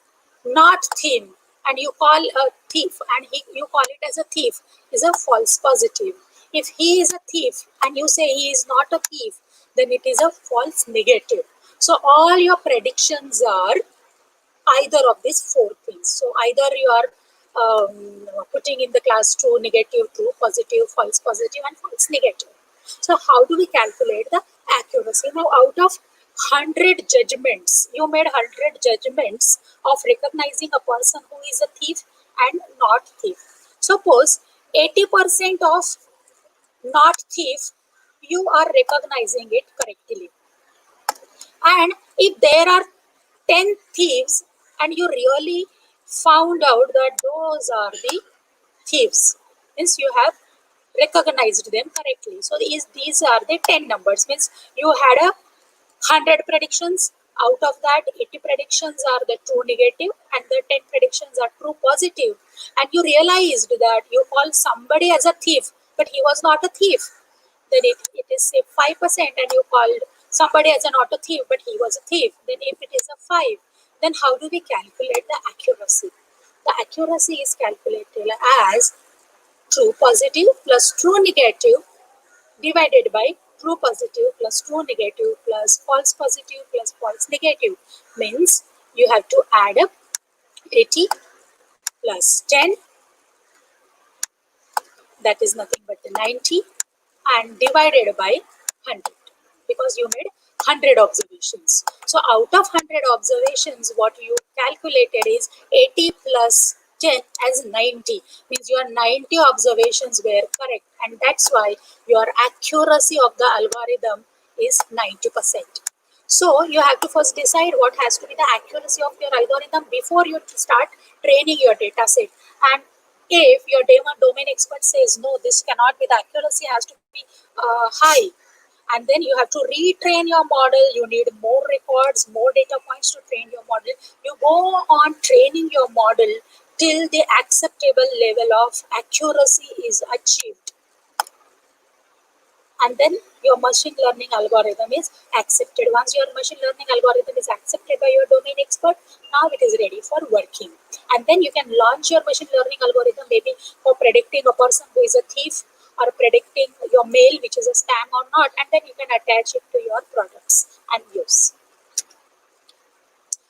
not thief and you call a thief and you call it as a thief is a false positive. If he is a thief and you say he is not a thief, then it is a false negative. So all your predictions are either of these four things. So either you are putting in the class true, negative, true, positive, false positive, and false negative. So how do we calculate the accuracy? Now out of 100 judgments, you made 100 judgments of recognizing a person who is a thief and not thief. Suppose 80% of not thief, you are recognizing it correctly. And if there are 10 thieves and you really found out that those are the thieves. Means you have recognized them correctly. So these are the 10 numbers. Means you had a 100 predictions. Out of that, 80 predictions are the true negative and the 10 predictions are true positive. And you realized that you called somebody as a thief, but he was not a thief. Then it is say 5%, and you called somebody as a not a thief, but he was a thief. Then if it is a 5, then how do we calculate the accuracy? The accuracy is calculated as true positive plus true negative divided by true positive plus true negative plus false positive plus false negative. Means you have to add up 80 plus 10, that is nothing but the 90, and divided by 100, because you made 100 observations. So out of 100 observations, what you calculated is 80 plus 10 as 90. Means your 90 observations were correct, and that's why your accuracy of the algorithm is 90%. So you have to first decide what has to be the accuracy of your algorithm before you start training your data set. And if your domain expert says, no, this cannot be, the accuracy has to be high, and then you have to retrain your model, you need more records, more data points to train your model. You go on training your model till the acceptable level of accuracy is achieved. And then your machine learning algorithm is accepted. Once your machine learning algorithm is accepted by your domain expert, now it is ready for working. And then you can launch your machine learning algorithm maybe for predicting a person who is a thief, or predicting your mail which is a spam or not, and then you can attach it to your products and use.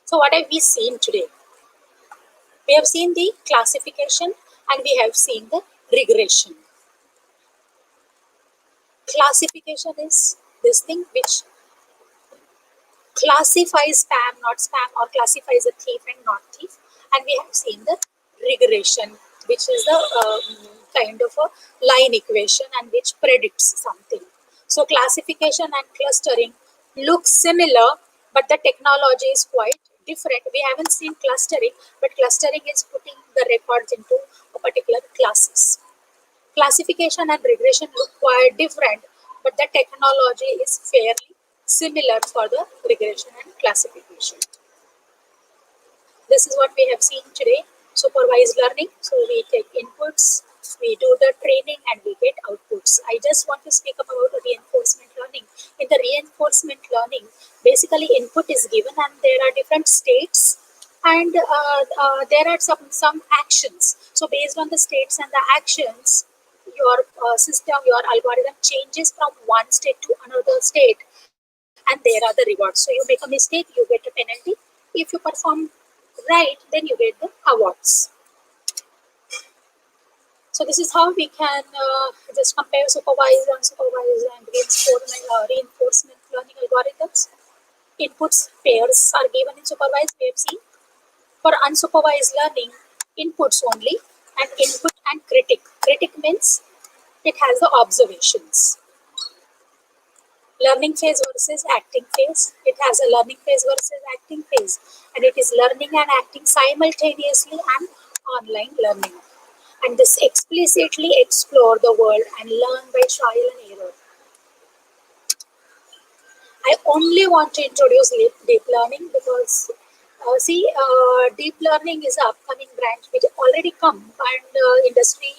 So what have we seen today? We have seen the classification and we have seen the regression. Classification is this thing which classifies spam, not spam, or classifies a thief and not thief. And we have seen the regression, which is the kind of a line equation and which predicts something. So classification and clustering look similar, but the technology is quite different. We haven't seen clustering, but clustering is putting the records into a particular classes. Classification and regression look quite different, but the technology is fairly similar for the regression and classification. This is what we have seen today. Supervised learning. So we take inputs, we do the training, and we get outputs. I just want to speak about reinforcement learning. In the reinforcement learning, basically input is given and there are different states, and there are some actions. So based on the states and the actions, your system, your algorithm changes from one state to another state, and there are the rewards. So you make a mistake, you get a penalty. If you perform right, then you get the awards. So this is how we can just compare supervised, unsupervised, and reinforcement learning algorithms. Inputs pairs are given in supervised, we have seen. For unsupervised learning, inputs only, and input and critic. Critic means it has the observations. Learning phase versus acting phase. It has a learning phase versus acting phase, and it is learning and acting simultaneously and online learning. And this explicitly explore the world and learn by trial and error. I only want to introduce deep learning because deep learning is an upcoming branch which already come, and industry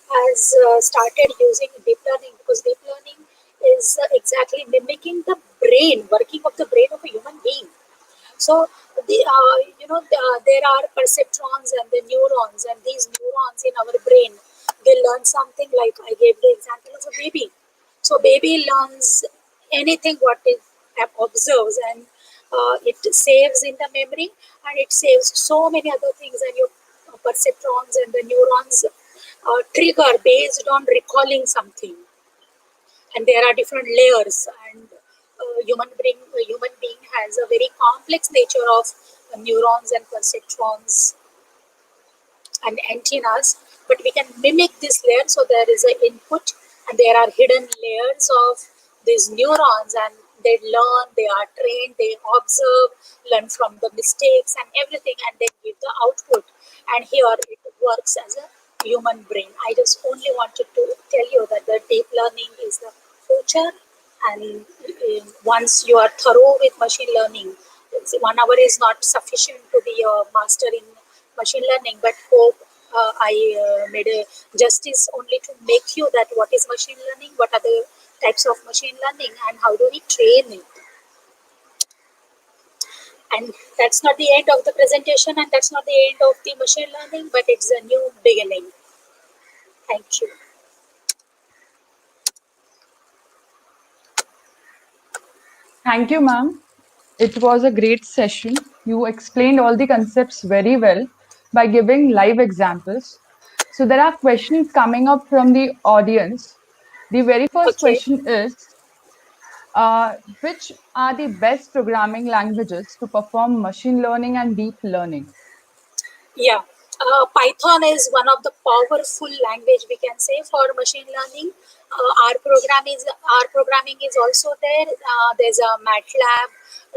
has started using deep learning, because deep learning is exactly mimicking the brain, working of the brain of a human being. So there are perceptrons and the neurons, and these neurons in our brain, they learn something like I gave the example of a baby. So baby learns anything what it observes, and it saves in the memory, and it saves so many other things, and your perceptrons and the neurons trigger based on recalling something. And there are different layers, and human being has a very complex nature of neurons and perceptrons and antennas, but we can mimic this layer. So there is an input, and there are hidden layers of these neurons, and they learn, they are trained, they observe, learn from the mistakes and everything, and they give the output. and here it works as a human brain. I just only wanted to tell you that the deep learning is the future, and once you are thorough with machine learning, 1 hour is not sufficient to be a master in machine learning, but hope I made a justice only to make you that what is machine learning, what are the types of machine learning, and how do we train it. And that's not the end of the presentation, and that's not the end of the machine learning, but it's a new beginning. Thank you. Thank you, ma'am. It was a great session. You explained all the concepts very well by giving live examples. So there are questions coming up from the audience. The very first Okay. question is, which are the best programming languages to perform machine learning and deep learning? Yeah, Python is one of the powerful language we can say for machine learning. Our programming is also there. There's a MATLAB.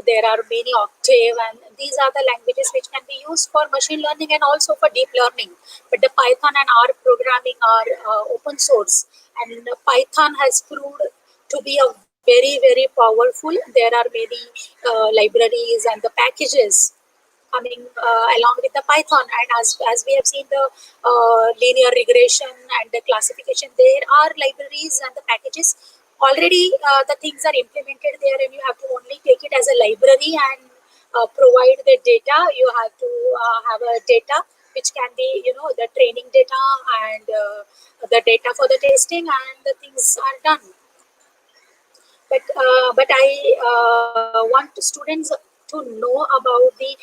There are many Octave, and these are the languages which can be used for machine learning and also for deep learning. But the Python and R programming are open source, and Python has proved to be a very powerful. There are many libraries and the packages coming along with the Python. And as we have seen the linear regression and the classification, there are libraries and the packages already. The things are implemented there, and you have to only take it as a library and provide the data. You have to have a data which can be, the training data and the data for the testing, and the things are done. But I want students to know about the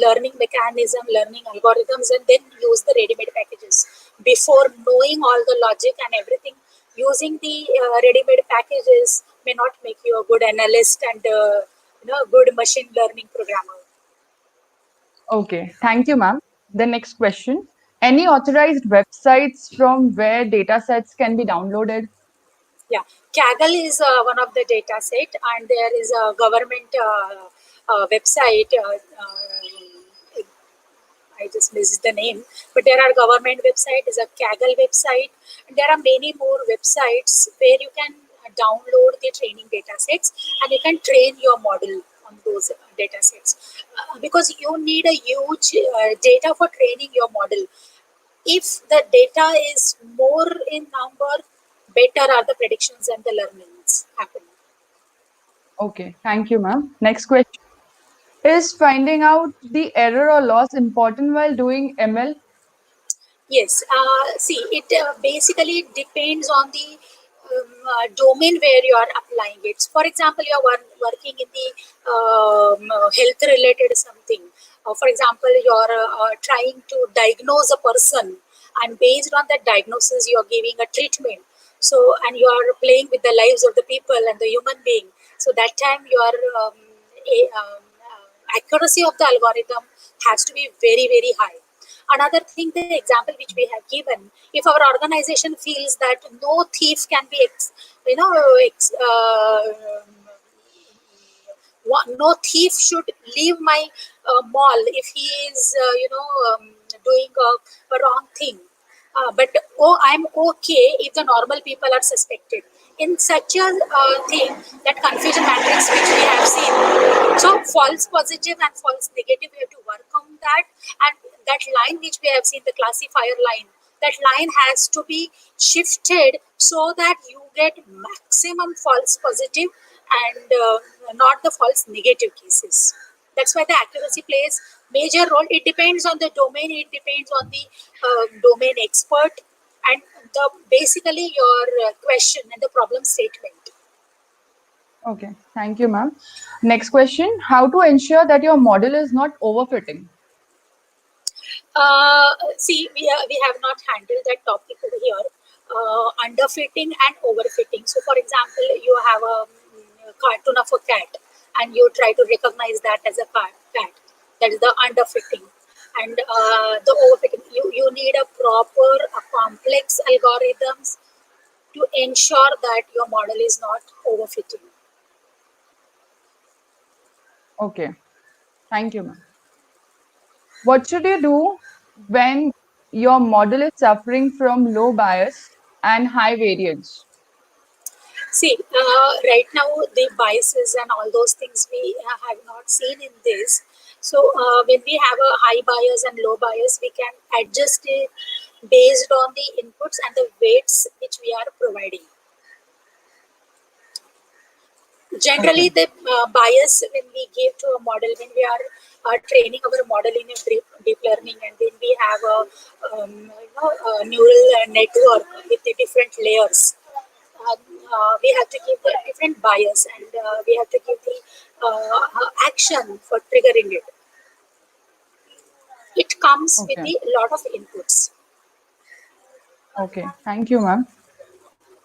learning mechanism, learning algorithms, and then use the ready-made packages. Before knowing all the logic and everything, using the ready-made packages may not make you a good analyst and good machine learning programmer. Okay, thank you, ma'am. The next question. Any authorized websites from where data sets can be downloaded? Yeah, Kaggle is one of the data set, and there is a government website. I just missed the name, but there are government website, is a Kaggle website, and there are many more websites where you can download the training data sets, and you can train your model on those data sets, because you need a huge data for training your model. If the data is more in number, better are the predictions and the learnings happen. Okay, thank you, ma'am. Next question. Is finding out the error or loss important while doing ML? Yes, see, it basically depends on the domain where you are applying it. For example, you are working in the health related something. For example, you are trying to diagnose a person, and based on that diagnosis, you are giving a treatment. So, and you are playing with the lives of the people and the human being. So that time, your accuracy of the algorithm has to be very high. Another thing, the example which we have given, if our organization feels that no thief can be no thief should leave my mall if he is doing a wrong thing, but I'm okay if the normal people are suspected. In such a thing, that confusion matrix which we have seen, so false positive and false negative, we have to work on that. And that line which we have seen, the classifier line, that line has to be shifted so that you get maximum false positive and not the false negative cases. That's why the accuracy plays major role. It depends on the domain, it depends on the domain expert, and the basically your question and the problem statement. Okay, thank you, ma'am. Next question. How to ensure that your model is not overfitting? See, we have not handled that topic over here. Underfitting and overfitting. So, for example, you have a cartoon of a cat, and you try to recognize that as a cat. That is the underfitting. And the overfitting, you need a proper, complex algorithms to ensure that your model is not overfitting. Okay, thank you, ma'am. What should you do when your model is suffering from low bias and high variance? See, right now the biases and all those things we have not seen in this. So when we have a high bias and low bias, we can adjust it based on the inputs and the weights which we are providing. Generally, Okay. the bias when we give to a model, when we are training our model in a deep learning, and then we have a neural network with the different layers. We have to give the different bias, and we have to give the action for triggering it. It comes with Okay. a lot of inputs. Okay. Thank you, ma'am.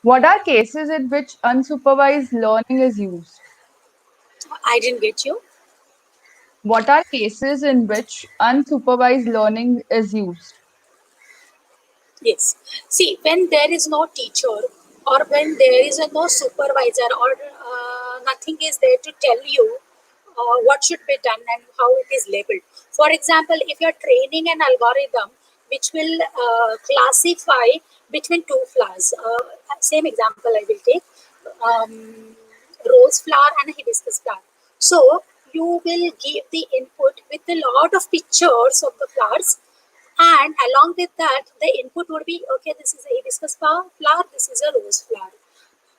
What are cases in which unsupervised learning is used? I didn't get you. What are cases in which unsupervised learning is used? Yes. See, when there is no teacher or when there is no supervisor or nothing is there to tell you what should be done and how it is labeled. For example, if you are training an algorithm which will classify between two flowers, same example I will take, um, rose flower and hibiscus flower. So you will give the input with a lot of pictures of the flowers, and along with that, the input would be okay, this is a hibiscus flower, this is a rose flower.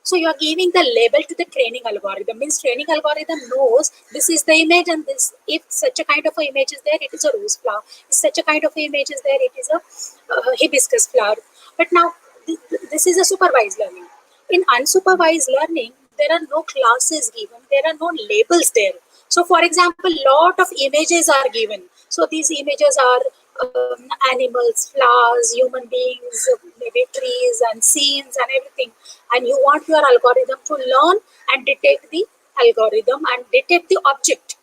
So you are giving the label to the training algorithm. Means training algorithm knows this is the image, and this, if such a kind of a image is there, it is a rose flower. If such a kind of a image is there, it is a hibiscus flower. But now this is a supervised learning. In unsupervised learning, there are no classes given, there are no labels there. So for example, lot of images are given. So these images are animals, flowers, human beings, maybe trees and scenes and everything. And you want your algorithm to learn and detect the algorithm and detect the object,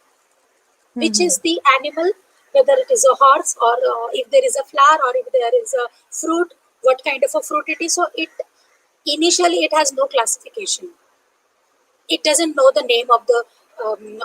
which Mm-hmm. is the animal, whether it is a horse or if there is a flower or if there is a fruit, what kind of a fruit it is. So it initially it has no classification, it doesn't know the name of the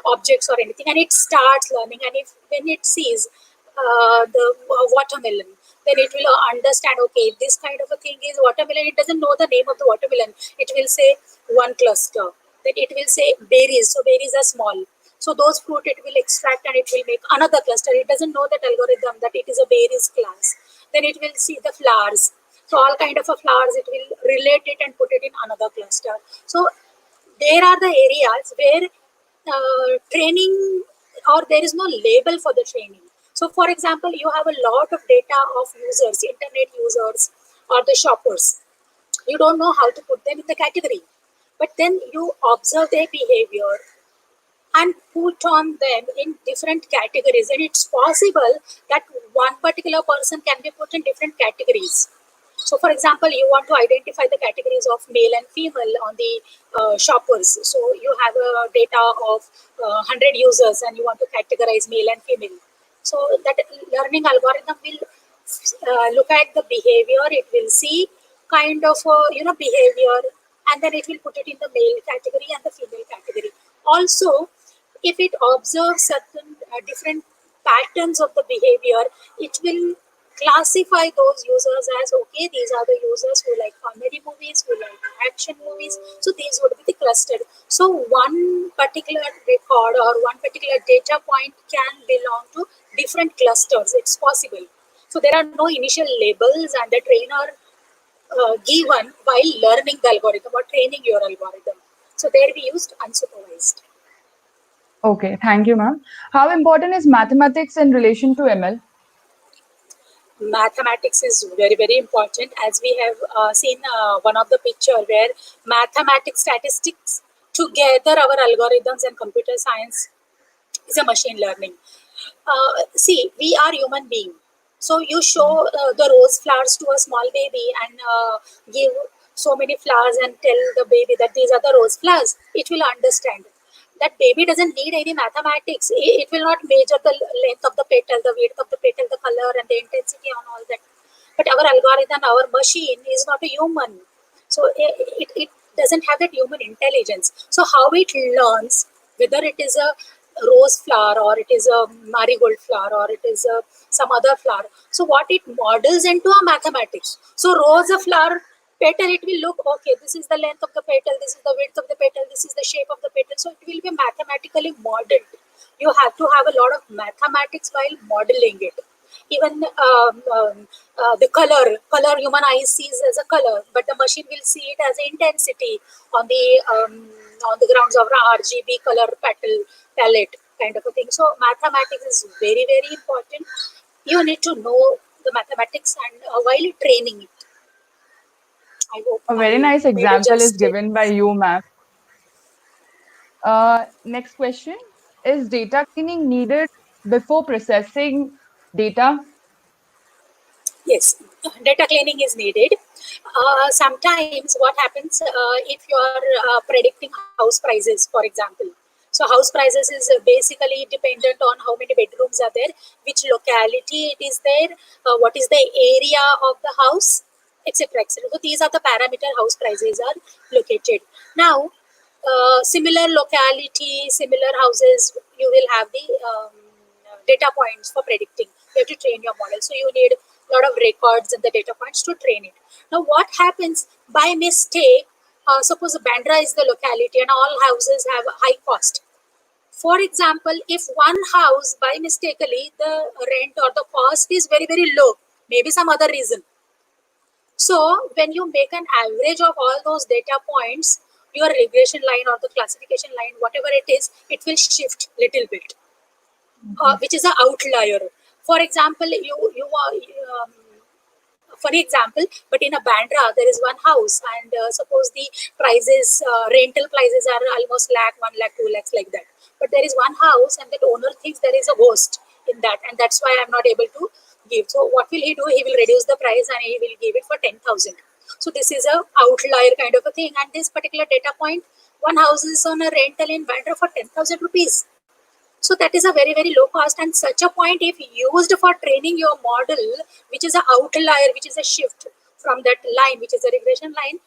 objects or anything, and it starts learning. And if when it sees the watermelon, then it will understand, okay, if this kind of a thing is watermelon, it doesn't know the name of the watermelon, it will say one cluster, then it will say berries, so berries are small, so those fruit it will extract and it will make another cluster. It doesn't know that algorithm that it is a berries class. Then it will see the flowers, so all kind of a flowers it will relate it and put it in another cluster. So there are the areas where training, or there is no label for the training. So for example, you have a lot of data of users, internet users or the shoppers. You don't know how to put them in the category, but then you observe their behavior and put on them in different categories, and it's possible that one particular person can be put in different categories. So for example, you want to identify the categories of male and female on the shoppers. So you have a data of 100 users and you want to categorize male and female. So that learning algorithm will look at the behavior, it will see kind of behavior, and then it will put it in the male category and the female category. Also, if it observes certain different patterns of the behavior, it will classify those users as, okay, these are the users who like comedy movies, who like action movies, so these would be the clustered. So one particular record or one particular data point can belong to different clusters, it's possible. So there are no initial labels and the trainer given while learning the algorithm or training your algorithm. So there we used unsupervised. Okay, thank you, ma'am. How important is mathematics in relation to ML? Mathematics is very, very important, as we have seen one of the picture where mathematics, statistics together, our algorithms and computer science is a machine learning. See, we are human being, so you show the rose flowers to a small baby and give so many flowers and tell the baby that these are the rose flowers, it will understand. That baby doesn't need any mathematics. It will not measure the length of the petal, the width of the petal, the color and the intensity on all that. But our algorithm, our machine is not a human, so it doesn't have that human intelligence. So how it learns, whether it is a rose flower, or it is a marigold flower, or it is some other flower. So what it models into a mathematics. So rose a flower petal, it will look, okay, this is the length of the petal, this is the width of the petal, this is the shape of the petal. So it will be mathematically modeled. You have to have a lot of mathematics while modeling it. Even the color human eye sees as a color, but the machine will see it as intensity on the grounds of RGB color palette kind of a thing. So mathematics is very, very important. You need to know the mathematics and while training it. I hope A very I nice made it example is justice. given by you, ma'am. Next question. Is data cleaning needed before processing data? Yes, data cleaning is needed. Sometimes what happens if you are predicting house prices, for example. So house prices is basically dependent on how many bedrooms are there, which locality it is there, what is the area of the house, etc. etc. So these are the parameter house prices are located. Now, similar locality, similar houses, you will have the data points for predicting. You have to train your model. So you need a lot of records and the data points to train it. Now, what happens by mistake? Suppose Bandra is the locality and all houses have a high cost. For example, if one house by mistakenly the rent or the cost is very, very low, maybe some other reason. So when you make an average of all those data points, your regression line or the classification line, whatever it will shift little bit, which is an outlier. For example, you are funny example, but in a Bandra there is one house, and suppose the prices, rental prices are almost lakh, 1 lakh, 2 lakhs, like that. But there is one house, and that owner thinks there is a ghost in that, and that's why I'm not able to give. So what will he do? He will reduce the price and he will give it for 10,000. So this is a outlier kind of a thing, and this particular data point, one house is on a rental in Bandra for 10,000 rupees. So that is a very, very low cost, and such a point if used for training your model, which is an outlier, which is a shift from that line, which is a regression line,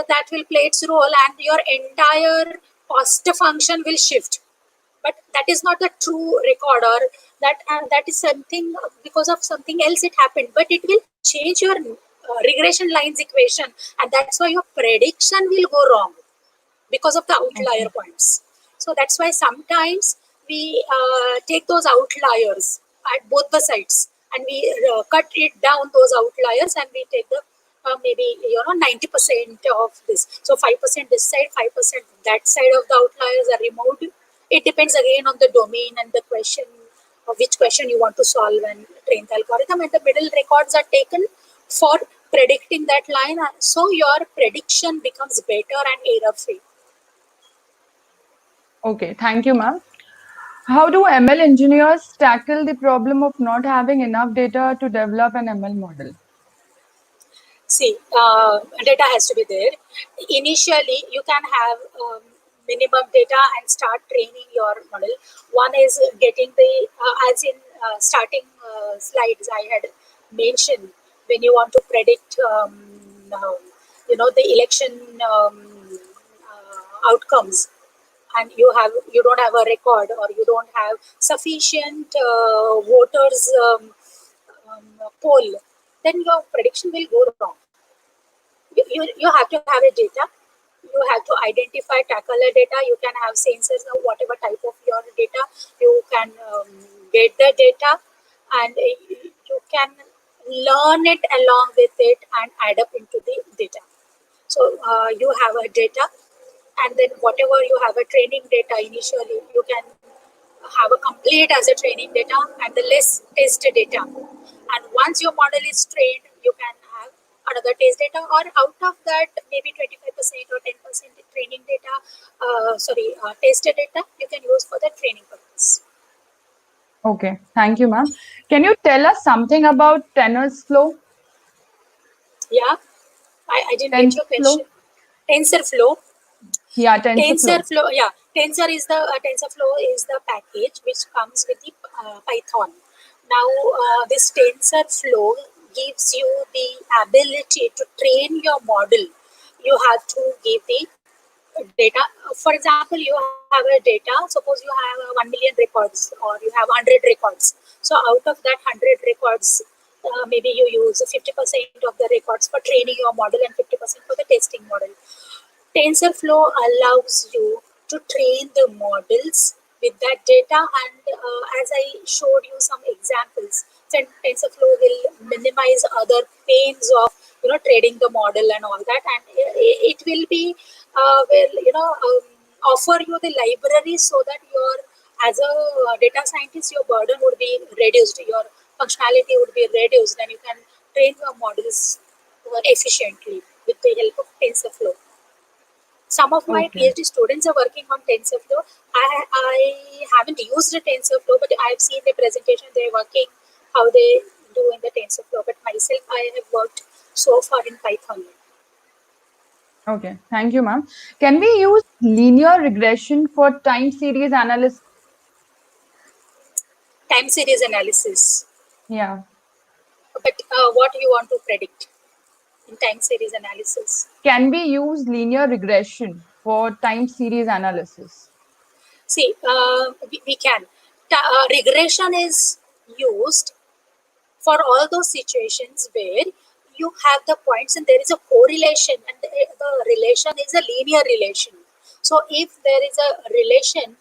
that will play its role and your entire cost function will shift. But that is not the true record, or that is something because of something else it happened, but it will change your regression lines equation, and that's why your prediction will go wrong because of the outlier points. So that's why sometimes we take those outliers at both the sides, and we cut it down those outliers, and we take the maybe 90% of this. So 5% this side, 5% that side of the outliers are removed. It depends again on the domain and the question, of which question you want to solve and train the algorithm, and the middle records are taken for predicting that line, so your prediction becomes better and error free. Okay, thank you, ma'am. How do ML engineers tackle the problem of not having enough data to develop an ML model? See, data has to be there. Initially, you can have minimum data and start training your model. One is getting the, as in starting slides I had mentioned, when you want to predict, the election outcomes, and you don't have a record, or you don't have sufficient voters poll, then your prediction will go wrong. You have to have a data. You have to identify, tackle a data. You can have sensors of whatever type of your data. You can get the data, and you can learn it along with it and add up into the data. So you have a data, and then whatever you have a training data initially, you can have a complete as a training data and the less test data. And once your model is trained, you can have another test data, or out of that, maybe 25% or 10% training data, test data, you can use for the training purpose. Okay, thank you, ma'am. Can you tell us something about TensorFlow? Yeah, I didn't get your question. TensorFlow. Yeah, TensorFlow. TensorFlow, yeah. TensorFlow is the package which comes with the Python. Now, this TensorFlow gives you the ability to train your model. You have to give the data. For example, you have a data. Suppose you have 1 million records, or you have 100 records. So out of that 100 records, maybe you use 50% of the records for training your model and 50% for the testing model. TensorFlow allows you to train the models with that data, and as I showed you some examples, TensorFlow will minimize other pains of training the model and all that, and it will be offer you the library so that your as a data scientist your burden would be reduced, your functionality would be reduced, and you can train your models efficiently with the help of TensorFlow. Some of my Okay. PhD students are working on TensorFlow. I haven't used the TensorFlow, but I've seen the presentation. They're working how they do in the TensorFlow. But myself, I have worked so far in Python. Okay. Thank you, ma'am. Can we use linear regression for time series analysis? Time series analysis. Yeah. But what do you want to predict in time series analysis? Can we use linear regression for time series analysis? See, we can. Regression is used for all those situations where you have the points and there is a correlation, and the relation is a linear relation. So if there is a relation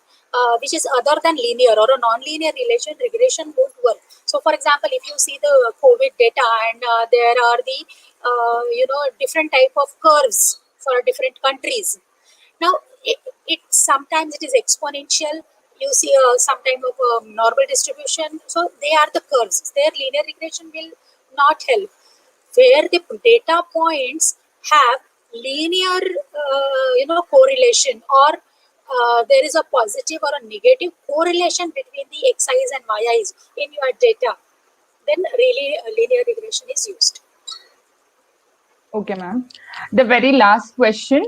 which is other than linear or a non-linear relation, regression won't work. So for example, if you see the COVID data, and there are the different type of curves for different countries. Now, it sometimes it is exponential. You see some type of normal distribution. So they are the curves. Their linear regression will not help. Where the data points have linear, correlation, or there is a positive or a negative correlation between the xi's and yi's in your data, then really linear regression is used. Okay, ma'am. The very last question.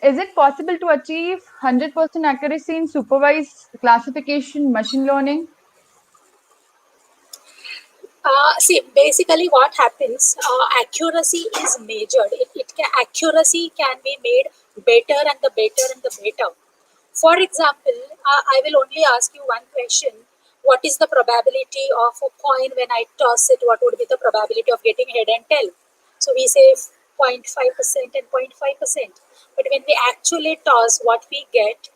Is it possible to achieve 100% accuracy in supervised classification machine learning? See, basically, what happens? Accuracy is measured. Accuracy can be made better and the better and the better. For example, I will only ask you one question. What is the probability of a coin when I toss it? What would be the probability of getting head and tail? So we say 0.5% and 0.5%. But when we actually toss, what we get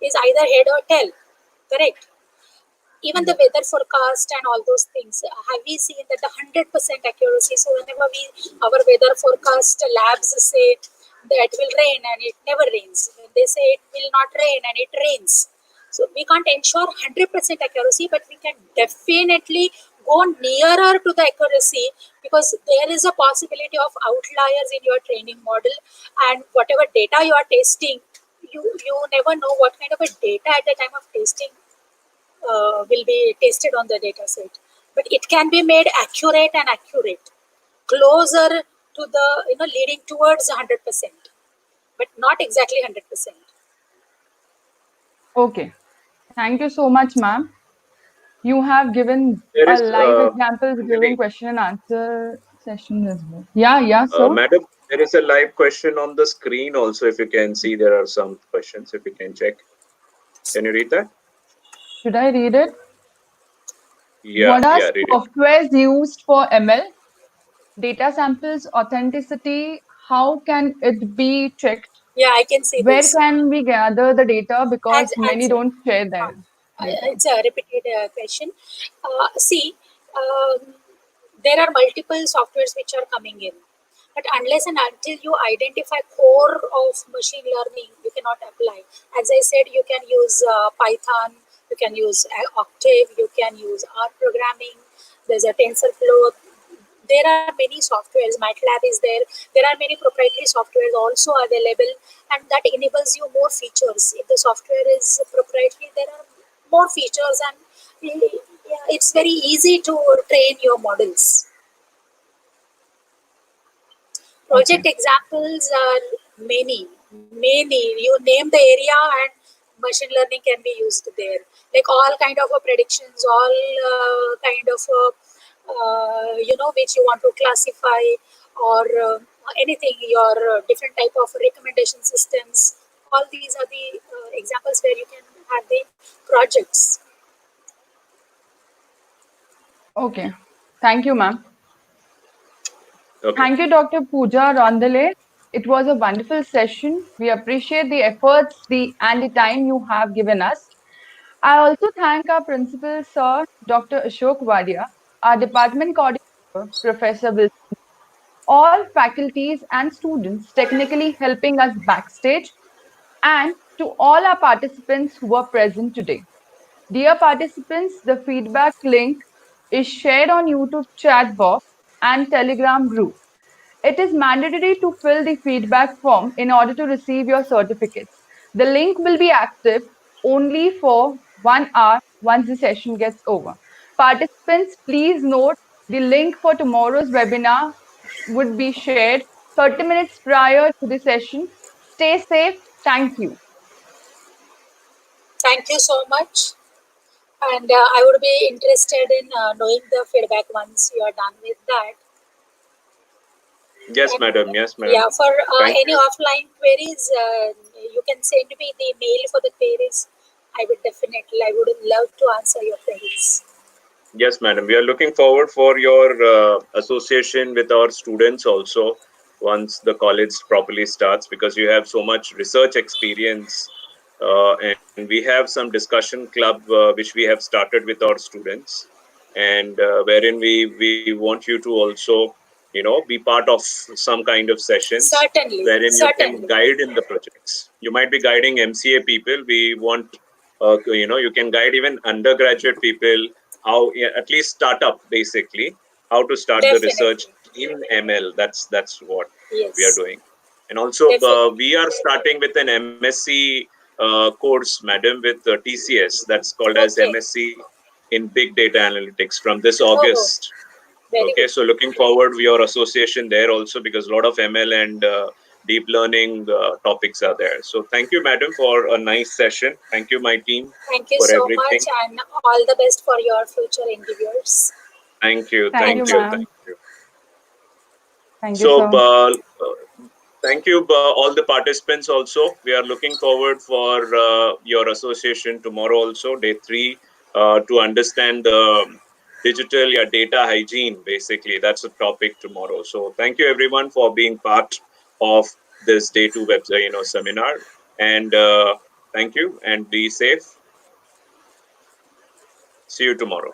is either head or tail. Correct? Even the weather forecast and all those things, have we seen that the 100% accuracy? So whenever our weather forecast labs say that it will rain and it never rains, when they say it will not rain and it rains. So we can't ensure 100% accuracy, but we can definitely go nearer to the accuracy, because there is a possibility of outliers in your training model, and whatever data you are testing, you never know what kind of a data at the time of testing will be tested on the data set. But it can be made accurate and accurate, closer to the, leading towards 100%, but not exactly 100%. Okay. Thank you so much, ma'am. You have given There a is live examples during maybe question and answer session as well. Yeah, yeah, sir. Madam, there is a live question on the screen also. If you can see, there are some questions. If you can check, can you read that? Should I read it? Yeah, What are yeah, read it. softwares used for ML? Data samples, authenticity, how can it be checked? Yeah, I can see Where this. can we gather the data As because many as don't share uh, their data? it's a repeated question. See, um, there are multiple softwares which are coming in, but unless and until you identify core of machine learning, you cannot apply. As I said, you can use Python, you can use Octave, you can use R programming. There's a TensorFlow. There are many softwares. MATLAB is there. There are many proprietary softwares also available, and that enables you more features. If the software is proprietary, there are more features, and it's very easy to train your models. Project Okay. examples are many. You name the area, and machine learning can be used there. Like all kind of predictions, all kind of which you want to classify, or anything, your different type of recommendation systems. All these are the examples where you can have the projects. Okay. Thank you, ma'am. Okay. Thank you, Dr. Pooja Rondale. It was a wonderful session. We appreciate the efforts and the time you have given us. I also thank our principal, Sir Dr. Ashok Wadia, our department coordinator, Professor Wilson, all faculties and students technically helping us backstage, and to all our participants who were present today. Dear participants, the feedback link is shared on YouTube chat box and Telegram group. It is mandatory to fill the feedback form in order to receive your certificates. The link will be active only for 1 hour once the session gets over. Participants, please note the link for tomorrow's webinar would be shared 30 minutes prior to the session. Stay safe. Thank you. Thank you so much. And I would be interested in knowing the feedback once you are done with that. Yes, And, madam. Yes, madam. yeah, for any you. offline queries, you can send me the mail for the queries. I would love to answer your queries. Yes, madam. We are looking forward for your association with our students also once the college properly starts, because you have so much research experience, and we have some discussion club which we have started with our students, and wherein we want you to also, be part of some kind of sessions Certainly, wherein you can certainly. guide in the projects. You might be guiding MCA people. We want, you can guide even undergraduate people, how, yeah, at least start up basically, how to start the research Definitely. in ML. That's what we are Yes. doing. And also Definitely. we are starting with an MSc course, madam, with TCS, that's called as Okay. MSc in Big Data Analytics from this Oh, August. very Okay, good. so looking forward to your association there also, because a lot of ML and deep learning topics are there. So thank you, madam, for a nice session. Thank you, my team, Thank you for so much, everything. and all the best for your future endeavors. Thank you, Thank you, thank you, ma'am. thank you. Thank you, So, sir. thank you, all the participants also. We are looking forward for your association tomorrow also, day 3, to understand the digital, yeah, data hygiene, basically. That's the topic tomorrow. So thank you everyone for being part of this day 2 seminar. And thank you, and be safe. See you tomorrow.